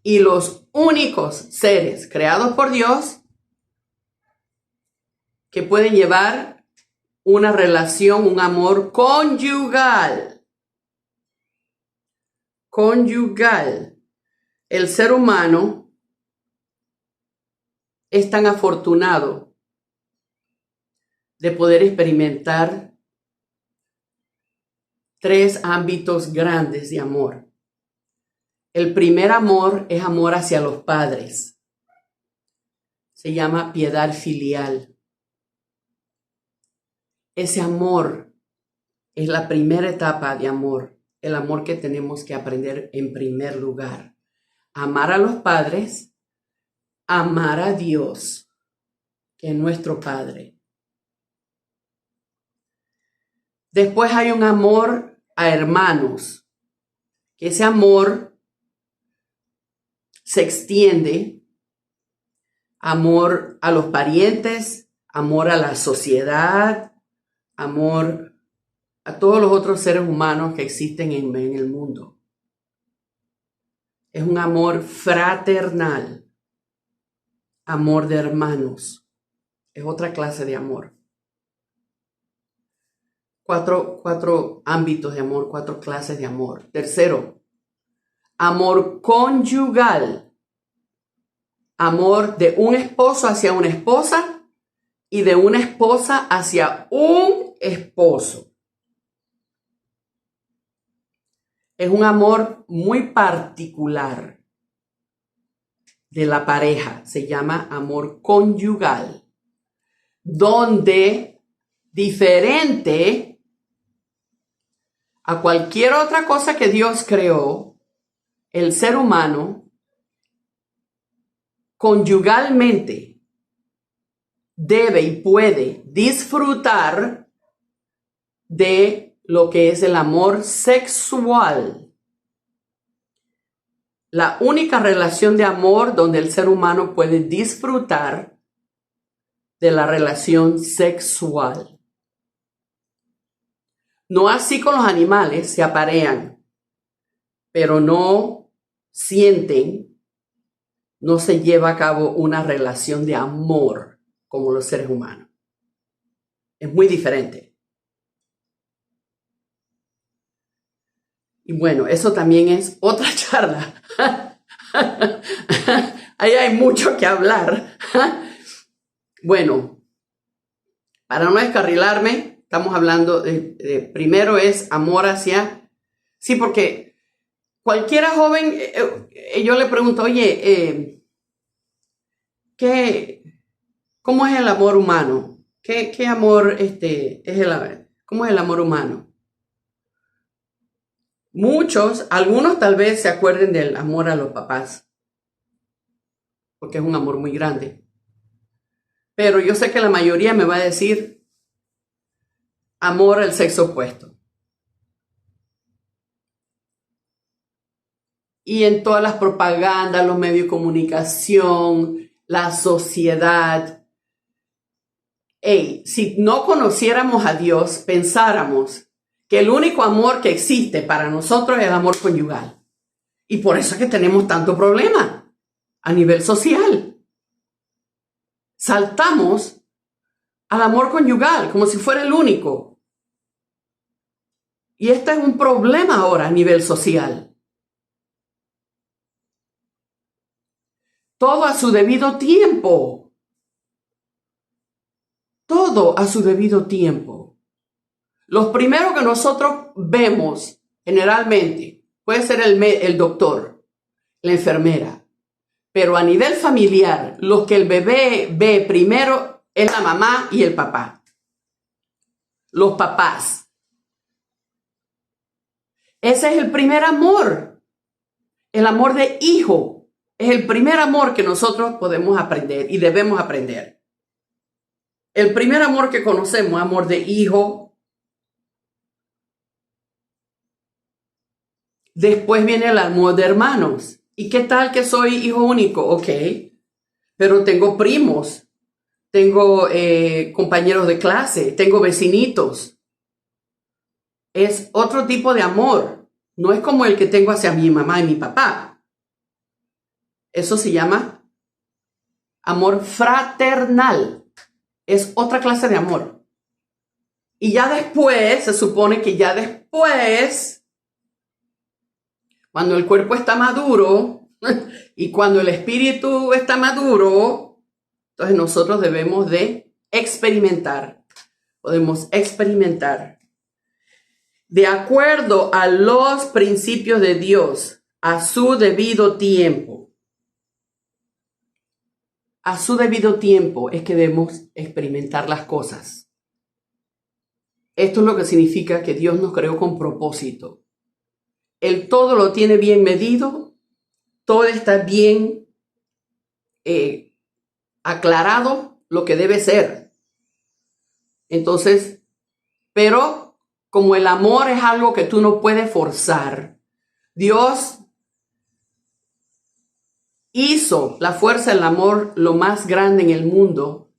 y los únicos seres creados por Dios que pueden llevar una relación, un amor conyugal. Conyugal. El ser humano es tan afortunado de poder experimentar 3 ámbitos grandes de amor. El primer amor es amor hacia los padres. Se llama piedad filial. Ese amor es la primera etapa de amor, el amor que tenemos que aprender en primer lugar. Amar a los padres, amar a Dios, que es nuestro Padre. Después hay un amor a hermanos, que ese amor se extiende, amor a los parientes, amor a la sociedad, amor a todos los otros seres humanos que existen en el mundo. Es un amor fraternal. Amor de hermanos. Es otra clase de amor. Cuatro ámbitos de amor, 4 clases de amor. Tercero, amor conyugal. Amor de un esposo hacia una esposa y de una esposa hacia un esposo. Es un amor muy particular de la pareja. Se llama amor conyugal, donde diferente a cualquier otra cosa que Dios creó, el ser humano conyugalmente debe y puede disfrutar de lo que es el amor sexual. La única relación de amor donde el ser humano puede disfrutar de la relación sexual. No así con los animales, se aparean, pero no sienten, no se lleva a cabo una relación de amor como los seres humanos. Es muy diferente. Y bueno, eso también es otra charla. Ahí hay mucho que hablar. Bueno, para no descarrilarme, estamos hablando de primero es amor hacia... Sí, porque cualquiera joven, yo le pregunto, oye, ¿cómo es el amor humano? ¿Qué amor cómo es el amor humano? Algunos tal vez se acuerden del amor a los papás, porque es un amor muy grande. Pero yo sé que la mayoría me va a decir amor al sexo opuesto. Y en todas las propagandas, los medios de comunicación, la sociedad. Si no conociéramos a Dios, pensáramos que el único amor que existe para nosotros es el amor conyugal. Y por eso es que tenemos tanto problema a nivel social. Saltamos al amor conyugal como si fuera el único. Y este es un problema ahora a nivel social. Todo a su debido tiempo. Todo a su debido tiempo. Los primeros que nosotros vemos generalmente puede ser el doctor, la enfermera. Pero a nivel familiar, lo que el bebé ve primero es la mamá y el papá. Los papás. Ese es el primer amor. El amor de hijo es el primer amor que nosotros podemos aprender y debemos aprender. El primer amor que conocemos, amor de hijo. Después viene el amor de hermanos. ¿Y qué tal que soy hijo único? Ok, pero tengo primos, tengo compañeros de clase, tengo vecinitos. Es otro tipo de amor. No es como el que tengo hacia mi mamá y mi papá. Eso se llama amor fraternal. Es otra clase de amor. Y ya después, se supone que ya después... Cuando el cuerpo está maduro y cuando el espíritu está maduro, entonces nosotros debemos de experimentar. Podemos experimentar de acuerdo a los principios de Dios, a su debido tiempo. A su debido tiempo es que debemos experimentar las cosas. Esto es lo que significa que Dios nos creó con propósito. Él todo lo tiene bien medido, todo está bien aclarado, lo que debe ser. Entonces, pero como el amor es algo que tú no puedes forzar, Dios hizo la fuerza del amor lo más grande en el mundo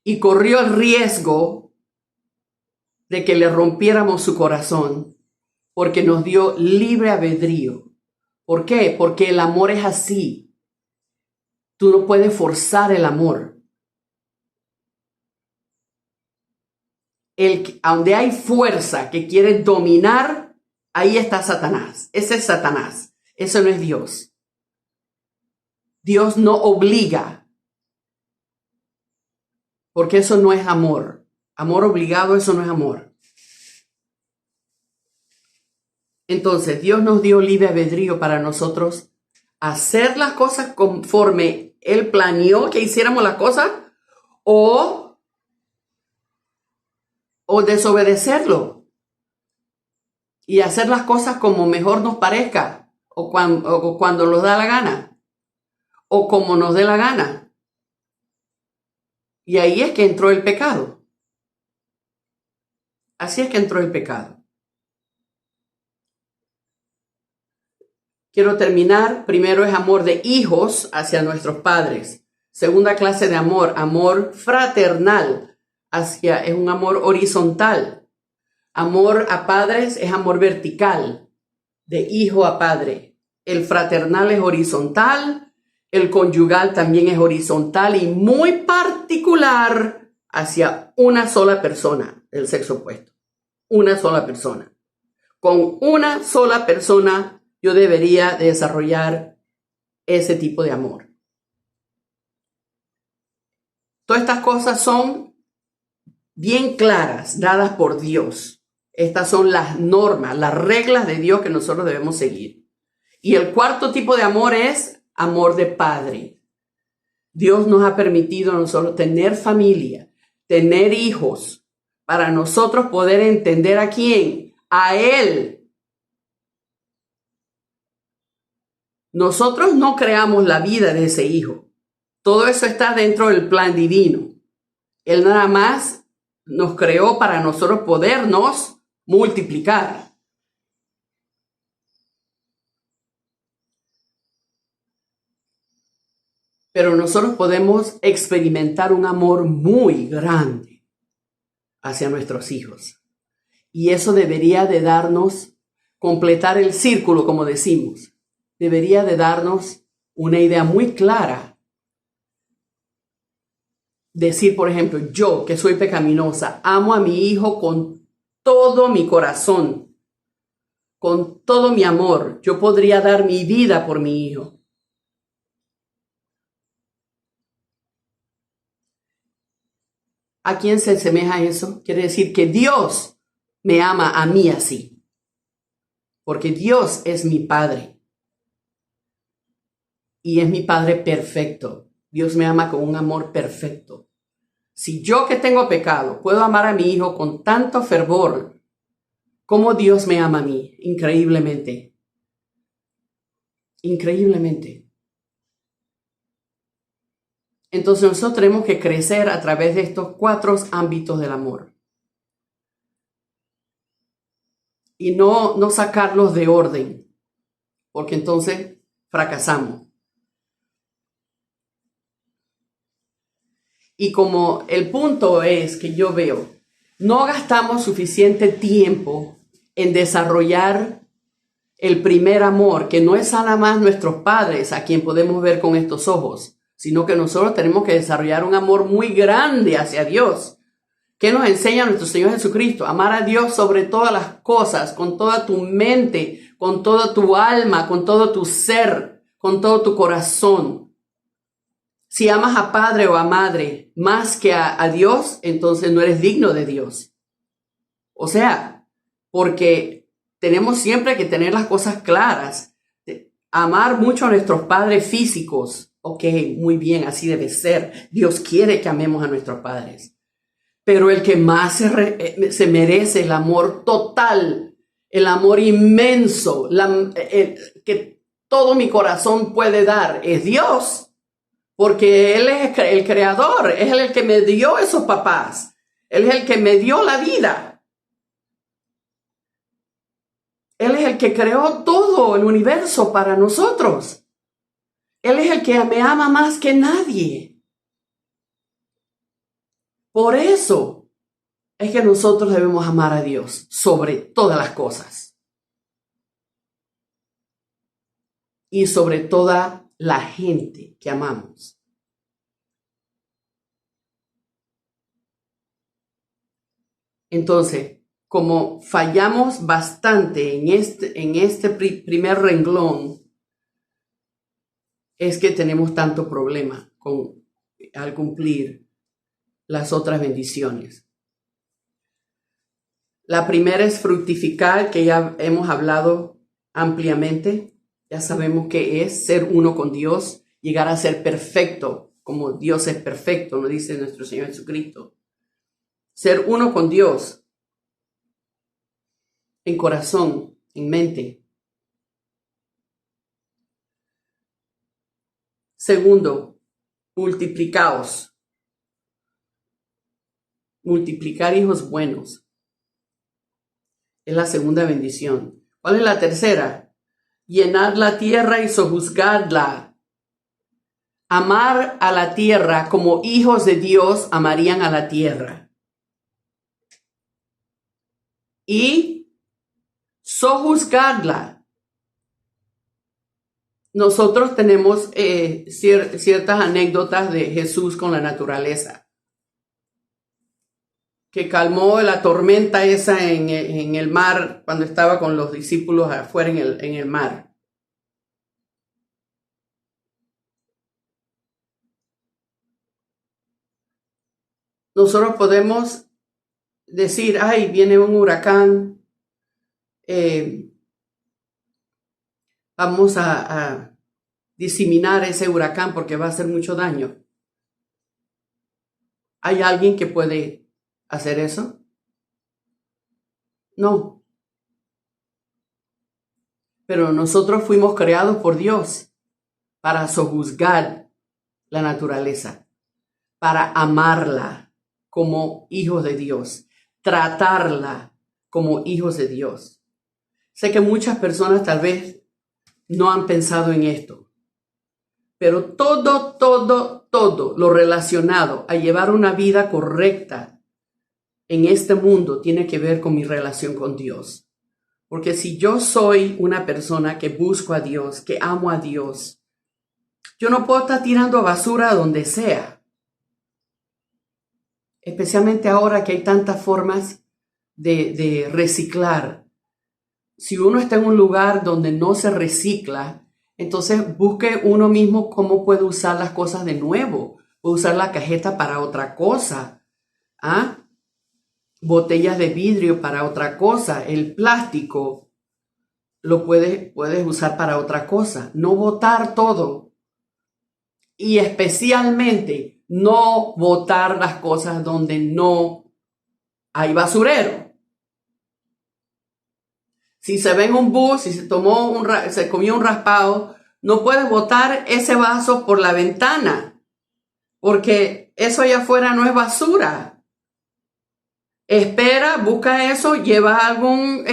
y corrió el riesgo de que le rompiéramos su corazón. Porque nos dio libre albedrío. ¿Por qué? Porque el amor es así. Tú no puedes forzar el amor. Donde hay fuerza que quiere dominar, ahí está Satanás. Ese es Satanás. Eso no es Dios. Dios no obliga. Porque eso no es amor. Amor obligado, eso no es amor. Entonces, Dios nos dio libre albedrío para nosotros hacer las cosas conforme Él planeó que hiciéramos las cosas o desobedecerlo y hacer las cosas como mejor nos parezca o cuando nos da la gana o como nos dé la gana. Y ahí es que entró el pecado. Así es que entró el pecado. Quiero terminar. Primero es amor de hijos hacia nuestros padres. Segunda clase de amor, amor fraternal, es un amor horizontal. Amor a padres es amor vertical, de hijo a padre. El fraternal es horizontal, el conyugal también es horizontal y muy particular hacia una sola persona, el sexo opuesto. Una sola persona. Con una sola persona yo debería desarrollar ese tipo de amor. Todas estas cosas son bien claras, dadas por Dios. Estas son las normas, las reglas de Dios que nosotros debemos seguir. Y el cuarto tipo de amor es amor de padre. Dios nos ha permitido a nosotros tener familia, tener hijos, para nosotros poder entender a quién, a Él. Nosotros no creamos la vida de ese hijo. Todo eso está dentro del plan divino. Él nada más nos creó para nosotros podernos multiplicar. Pero nosotros podemos experimentar un amor muy grande hacia nuestros hijos. Y eso debería de darnos, completar el círculo, como decimos. Debería de darnos una idea muy clara. Decir, por ejemplo, yo que soy pecaminosa, amo a mi hijo con todo mi corazón, con todo mi amor. Yo podría dar mi vida por mi hijo. ¿A quién se asemeja eso? Quiere decir que Dios me ama a mí así, porque Dios es mi Padre. Y es mi Padre perfecto. Dios me ama con un amor perfecto. Si yo que tengo pecado puedo amar a mi hijo con tanto fervor, como Dios me ama a mí, increíblemente. Increíblemente. Entonces nosotros tenemos que crecer a través de estos 4 ámbitos del amor. Y no sacarlos de orden, porque entonces fracasamos. Y como el punto es que yo veo, no gastamos suficiente tiempo en desarrollar el primer amor, que no es nada más nuestros padres a quien podemos ver con estos ojos, sino que nosotros tenemos que desarrollar un amor muy grande hacia Dios. ¿Qué nos enseña nuestro Señor Jesucristo? Amar a Dios sobre todas las cosas, con toda tu mente, con toda tu alma, con todo tu ser, con todo tu corazón. Si amas a padre o a madre más que a Dios, entonces no eres digno de Dios. O sea, porque tenemos siempre que tener las cosas claras. Amar mucho a nuestros padres físicos. Ok, muy bien, así debe ser. Dios quiere que amemos a nuestros padres. Pero el que más se merece el amor total, el amor inmenso, que todo mi corazón puede dar, es Dios. Porque Él es el creador, es el que me dio esos papás. Él es el que me dio la vida. Él es el que creó todo el universo para nosotros. Él es el que me ama más que nadie. Por eso es que nosotros debemos amar a Dios sobre todas las cosas. Y sobre toda la gente que amamos. Entonces, como fallamos bastante en este primer renglón, es que tenemos tanto problema al cumplir las otras bendiciones. La primera es fructificar, que ya hemos hablado ampliamente. Ya sabemos qué es ser uno con Dios, llegar a ser perfecto, como Dios es perfecto, nos dice nuestro Señor Jesucristo. Ser uno con Dios, en corazón, en mente. Segundo, multiplicaos. Multiplicar hijos buenos. Es la segunda bendición. ¿Cuál es la tercera? Llenar la tierra y sojuzgarla. Amar a la tierra como hijos de Dios amarían a la tierra. Y sojuzgarla. Nosotros tenemos ciertas anécdotas de Jesús con la naturaleza, que calmó la tormenta esa en el mar cuando estaba con los discípulos afuera en el mar. Nosotros podemos decir, ay, viene un huracán, vamos a diseminar ese huracán porque va a hacer mucho daño. ¿Hay alguien que puede hacer eso? No. Pero nosotros fuimos creados por Dios para sojuzgar la naturaleza, para amarla como hijos de Dios, tratarla como hijos de Dios. Sé que muchas personas tal vez no han pensado en esto, pero todo lo relacionado a llevar una vida correcta en este mundo tiene que ver con mi relación con Dios. Porque si yo soy una persona que busco a Dios, que amo a Dios, yo no puedo estar tirando basura donde sea. Especialmente ahora que hay tantas formas de reciclar. Si uno está en un lugar donde no se recicla, entonces busque uno mismo cómo puede usar las cosas de nuevo. Puede usar la cajeta para otra cosa. ¿Ah? Botellas de vidrio para otra cosa. El plástico lo puedes usar para otra cosa. No botar todo. Y especialmente no botar las cosas donde no hay basurero. Si se ve en un bus, si se comió un raspado, no puedes botar ese vaso por la ventana, porque eso allá afuera no es basura. Espera, busca eso, lleva algún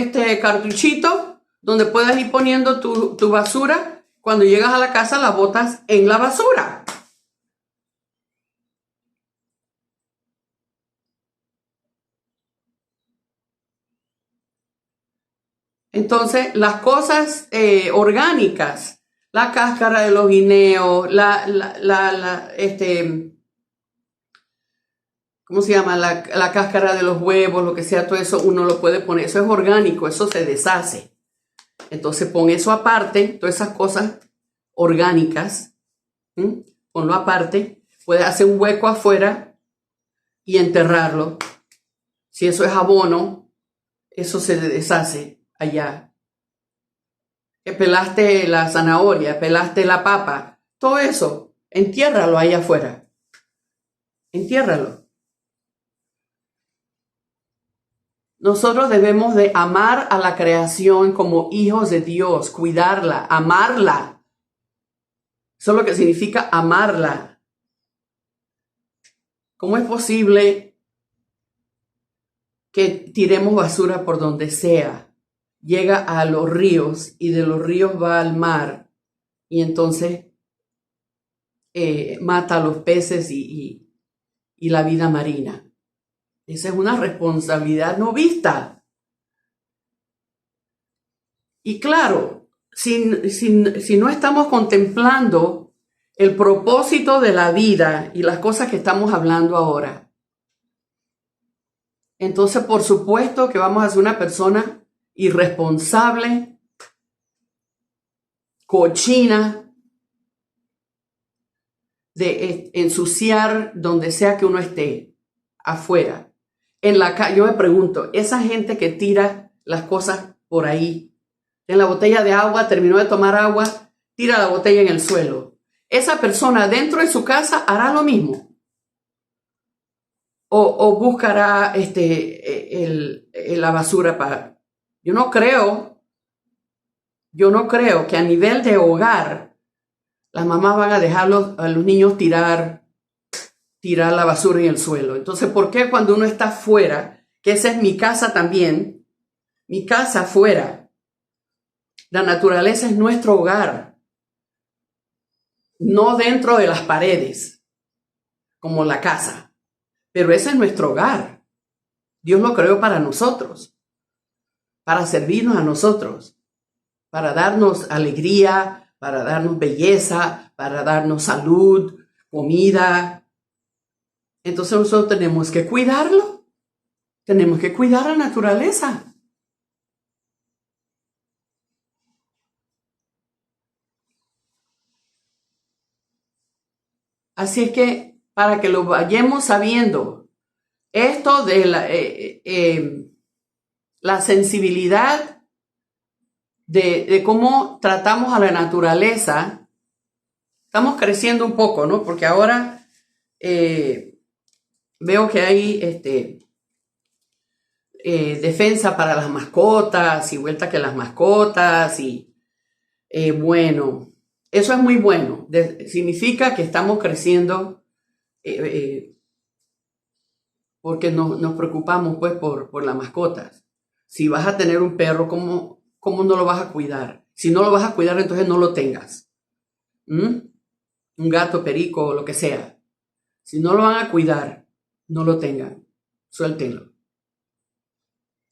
cartuchito donde puedas ir poniendo tu basura. Cuando llegas a la casa la botas en la basura. Entonces, las cosas orgánicas, la cáscara de los guineos, ¿cómo se llama? La cáscara de los huevos, lo que sea, todo eso uno lo puede poner. Eso es orgánico, eso se deshace. Entonces, pon eso aparte, todas esas cosas orgánicas, ponlo aparte. Puedes hacer un hueco afuera y enterrarlo. Si eso es abono, eso se deshace allá. Que pelaste la zanahoria, pelaste la papa, todo eso, entiérralo allá afuera. Entiérralo. Nosotros debemos de amar a la creación como hijos de Dios, cuidarla, amarla. Eso es lo que significa amarla. ¿Cómo es posible que tiremos basura por donde sea? Llega a los ríos y de los ríos va al mar y entonces mata a los peces y la vida marina. Esa es una responsabilidad no vista. Y claro, si no estamos contemplando el propósito de la vida y las cosas que estamos hablando ahora, entonces por supuesto que vamos a ser una persona irresponsable, cochina, de ensuciar donde sea que uno esté, afuera. En la calle, yo me pregunto, esa gente que tira las cosas por ahí, En la botella de agua, terminó de tomar agua, tira la botella en el suelo. Esa persona dentro de su casa hará lo mismo. O buscará la basura para... Yo no creo que a nivel de hogar las mamás van a dejar a los niños tirar la basura en el suelo. Entonces, ¿por qué cuando uno está fuera, que esa es mi casa también, mi casa afuera, la naturaleza es nuestro hogar, no dentro de las paredes, como la casa, pero ese es nuestro hogar. Dios lo creó para nosotros, para servirnos a nosotros, para darnos alegría, para darnos belleza, para darnos salud, comida. Entonces nosotros tenemos que cuidarlo, tenemos que cuidar la naturaleza. Así es que para que lo vayamos sabiendo, esto de la sensibilidad de cómo tratamos a la naturaleza, estamos creciendo un poco, ¿no? Porque ahora veo que hay defensa para las mascotas y vuelta que las mascotas y bueno, eso es muy bueno. Significa que estamos creciendo porque nos preocupamos pues por las mascotas. Si vas a tener un perro, ¿cómo no lo vas a cuidar? Si no lo vas a cuidar, entonces no lo tengas. Un gato, perico, lo que sea. Si no lo van a cuidar, no lo tengan. Suéltenlo.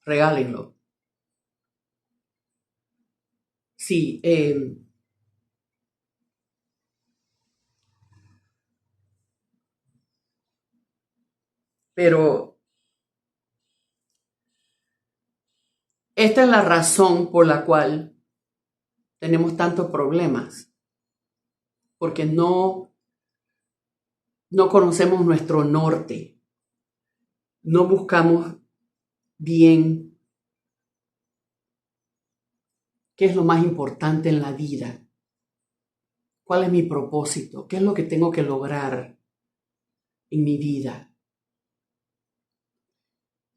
Regálenlo. Sí, pero esta es la razón por la cual tenemos tantos problemas. Porque no conocemos nuestro norte. No buscamos bien qué es lo más importante en la vida. ¿Cuál es mi propósito? ¿Qué es lo que tengo que lograr en mi vida?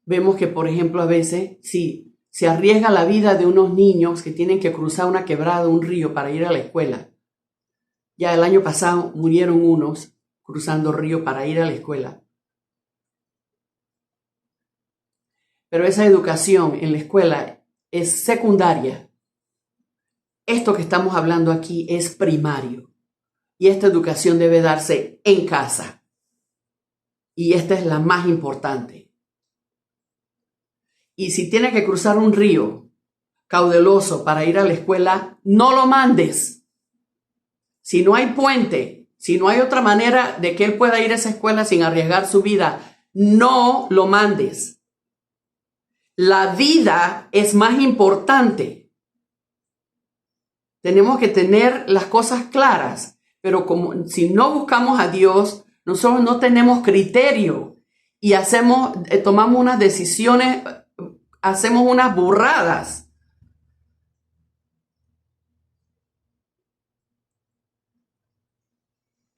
Vemos que, por ejemplo, a veces, si se arriesga la vida de unos niños que tienen que cruzar una quebrada, un río para ir a la escuela. Ya el año pasado murieron unos cruzando río para ir a la escuela. Pero esa educación en la escuela es secundaria. Esto que estamos hablando aquí es primario. Y esta educación debe darse en casa. Y esta es la más importante. Y si tiene que cruzar un río caudaloso para ir a la escuela, no lo mandes. Si no hay puente, si no hay otra manera de que él pueda ir a esa escuela sin arriesgar su vida, no lo mandes. La vida es más importante. Tenemos que tener las cosas claras, pero si no buscamos a Dios, nosotros no tenemos criterio y tomamos unas decisiones, hacemos unas burradas.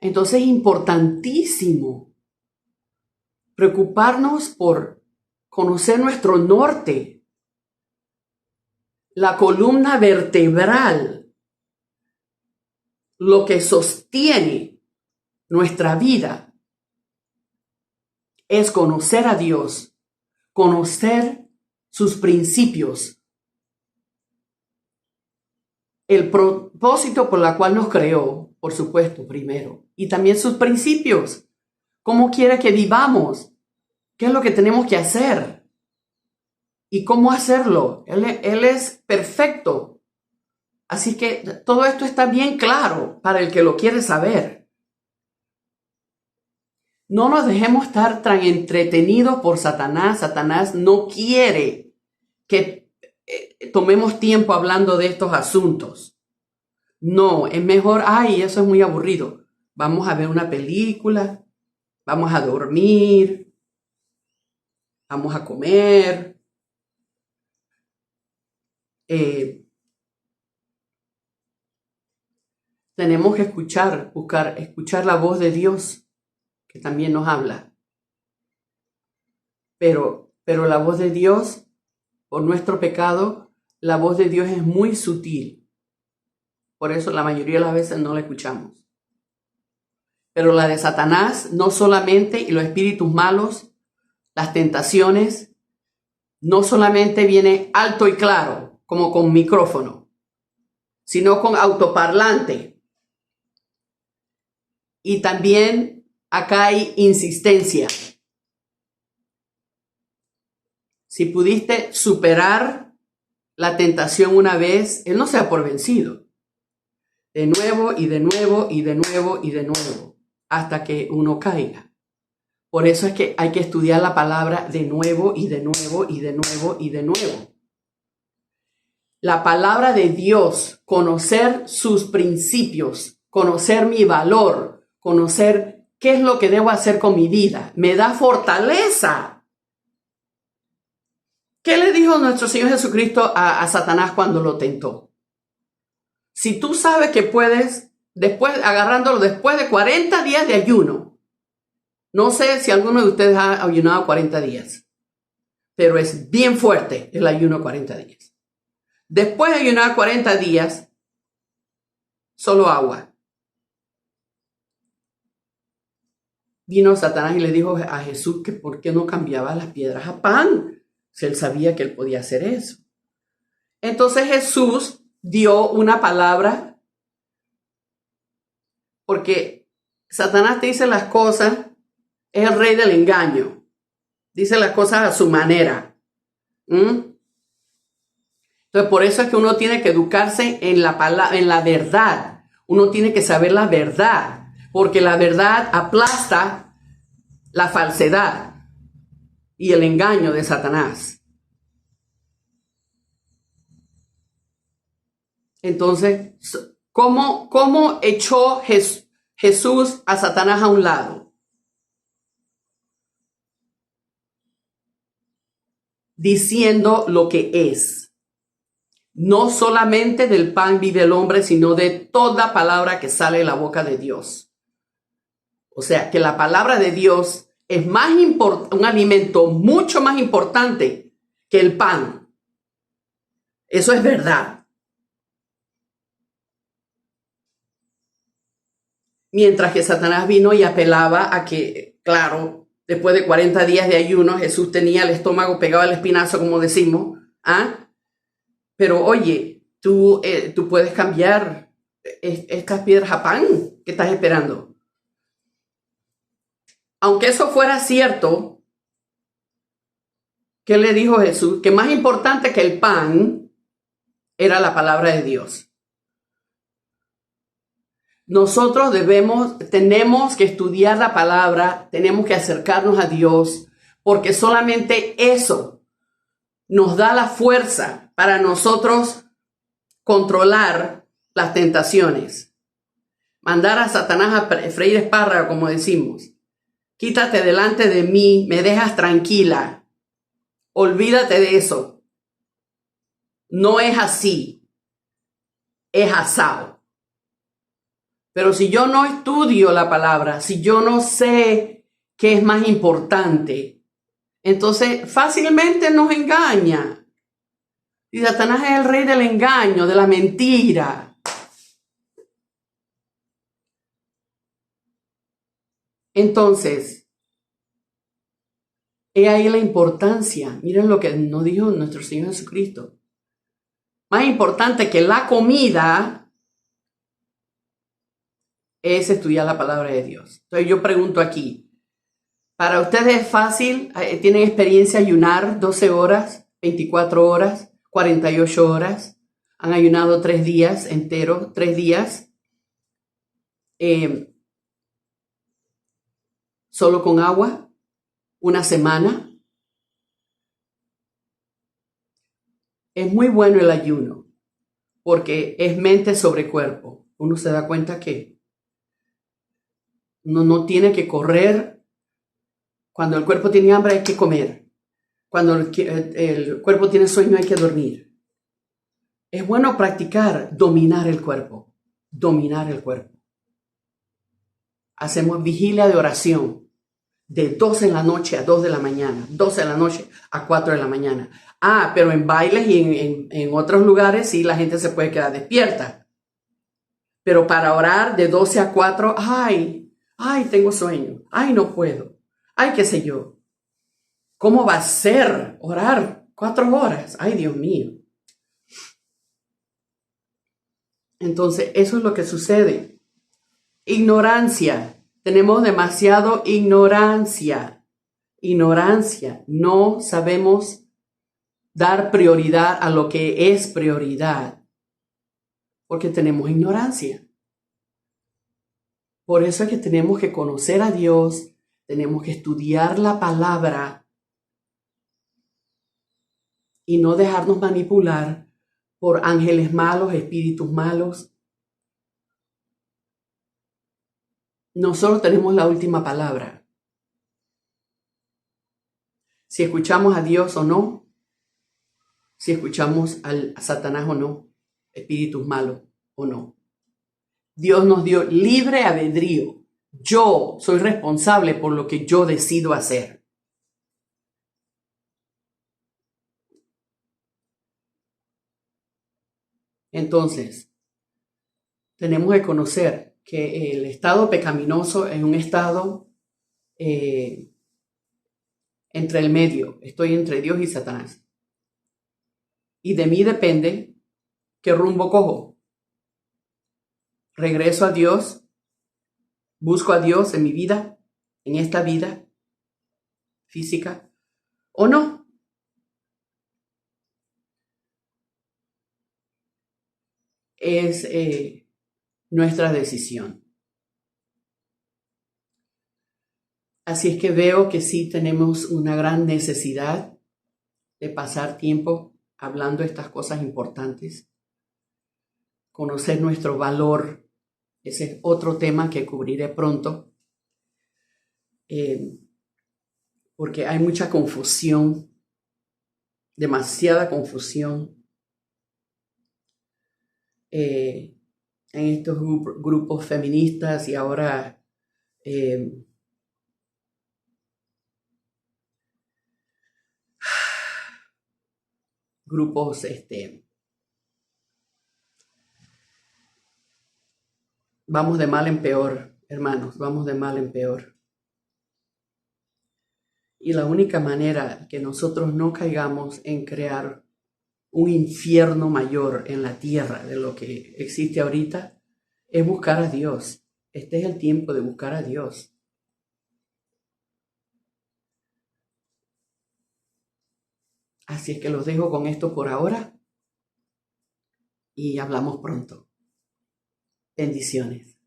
Entonces es importantísimo preocuparnos por conocer nuestro norte, la columna vertebral, lo que sostiene nuestra vida es conocer a Dios, conocer sus principios, el propósito por el cual nos creó, por supuesto, primero, y también sus principios, cómo quiere que vivamos, qué es lo que tenemos que hacer y cómo hacerlo. Él es perfecto. Así que todo esto está bien claro para el que lo quiere saber. No nos dejemos estar tan entretenidos por Satanás. Satanás no quiere que tomemos tiempo hablando de estos asuntos. No, es mejor, eso es muy aburrido. Vamos a ver una película, vamos a dormir, vamos a comer. tenemos que escuchar la voz de Dios, que también nos habla. Pero la voz de Dios, por nuestro pecado, la voz de Dios es muy sutil. Por eso la mayoría de las veces no la escuchamos. Pero la de Satanás, no solamente, y los espíritus malos, las tentaciones, no solamente viene alto y claro, como con micrófono, sino con autoparlante. Y también acá hay insistencia. Si pudiste superar la tentación una vez, Él no se da por vencido. De nuevo y de nuevo y de nuevo y de nuevo, hasta que uno caiga. Por eso es que hay que estudiar la palabra de nuevo y de nuevo y de nuevo y de nuevo. La palabra de Dios, conocer sus principios, conocer mi valor, conocer qué es lo que debo hacer con mi vida, me da fortaleza. ¿Qué le dijo nuestro Señor Jesucristo a Satanás cuando lo tentó? Si tú sabes que puedes, agarrándolo después de 40 días de ayuno, no sé si alguno de ustedes ha ayunado 40 días, pero es bien fuerte el ayuno 40 días. Después de ayunar 40 días, solo agua. Vino Satanás y le dijo a Jesús que por qué no cambiaba las piedras a pan. Si él sabía que él podía hacer eso. Entonces Jesús dio una palabra, porque Satanás te dice las cosas, es el rey del engaño. Dice las cosas a su manera. Entonces por eso es que uno tiene que educarse en la verdad. Uno tiene que saber la verdad, porque la verdad aplasta la falsedad y el engaño de Satanás. Entonces, ¿cómo echó Jesús a Satanás a un lado? Diciendo lo que es. No solamente del pan vive el hombre, sino de toda palabra que sale de la boca de Dios. O sea, que la palabra de Dios es un alimento mucho más importante que el pan. Eso es verdad. Mientras que Satanás vino y apelaba a que, claro, después de 40 días de ayuno, Jesús tenía el estómago pegado al espinazo, como decimos. Pero oye, tú puedes cambiar estas piedras a pan. ¿Qué estás esperando? Aunque eso fuera cierto, ¿qué le dijo Jesús? Que más importante que el pan era la palabra de Dios. Nosotros tenemos que estudiar la palabra, tenemos que acercarnos a Dios, porque solamente eso nos da la fuerza para nosotros controlar las tentaciones. Mandar a Satanás a freír espárragos, como decimos. Quítate delante de mí, me dejas tranquila. Olvídate de eso. No es así. Es asado. Pero si yo no estudio la palabra, si yo no sé qué es más importante, entonces fácilmente nos engaña. Y Satanás es el rey del engaño, de la mentira. Entonces, he ahí la importancia. Miren lo que nos dijo nuestro Señor Jesucristo. Más importante que la comida es estudiar la palabra de Dios. Entonces yo pregunto aquí, ¿para ustedes es fácil? ¿Tienen experiencia ayunar 12 horas, 24 horas, 48 horas? ¿Han ayunado 3 días enteros, 3 días? ¿Solo con agua? ¿Una semana? Es muy bueno el ayuno, porque es mente sobre cuerpo. Uno se da cuenta que uno no tiene que correr. Cuando el cuerpo tiene hambre hay que comer. Cuando el cuerpo tiene sueño hay que dormir. Es bueno practicar, dominar el cuerpo. dominar el cuerpo. Hacemos vigilia de oración de 12 de la noche a 2 de la mañana, 12 de la noche a 4 de la mañana. Pero en bailes y en otros lugares sí la gente se puede quedar despierta. Pero para orar de 12 a 4, tengo sueño, no puedo, qué sé yo. ¿Cómo va a ser orar 4 horas? Dios mío. Entonces, eso es lo que sucede. Ignorancia. Tenemos demasiado ignorancia. Ignorancia. No sabemos dar prioridad a lo que es prioridad. Porque tenemos ignorancia. Por eso es que tenemos que conocer a Dios. Tenemos que estudiar la palabra. Y no dejarnos manipular por ángeles malos, espíritus malos. Nosotros tenemos la última palabra. Si escuchamos a Dios o no, si escuchamos a Satanás o no, espíritus malos o no. Dios nos dio libre albedrío. Yo soy responsable por lo que yo decido hacer. Entonces, tenemos que conocer que el estado pecaminoso es un estado entre el medio. Estoy entre Dios y Satanás. Y de mí depende qué rumbo cojo. Regreso a Dios, busco a Dios en mi vida, en esta vida física, o no. Es nuestra decisión. Así es que veo que sí tenemos una gran necesidad de pasar tiempo hablando de estas cosas importantes. Conocer nuestro valor. Ese es otro tema que cubriré pronto. Porque hay mucha confusión, demasiada confusión en estos grupos feministas y ahora grupos vamos de mal en peor, hermanos, vamos de mal en peor. Y la única manera que nosotros no caigamos en crear un infierno mayor en la tierra de lo que existe ahorita es buscar a Dios. Este es el tiempo de buscar a Dios. Así es que los dejo con esto por ahora y hablamos pronto. Bendiciones.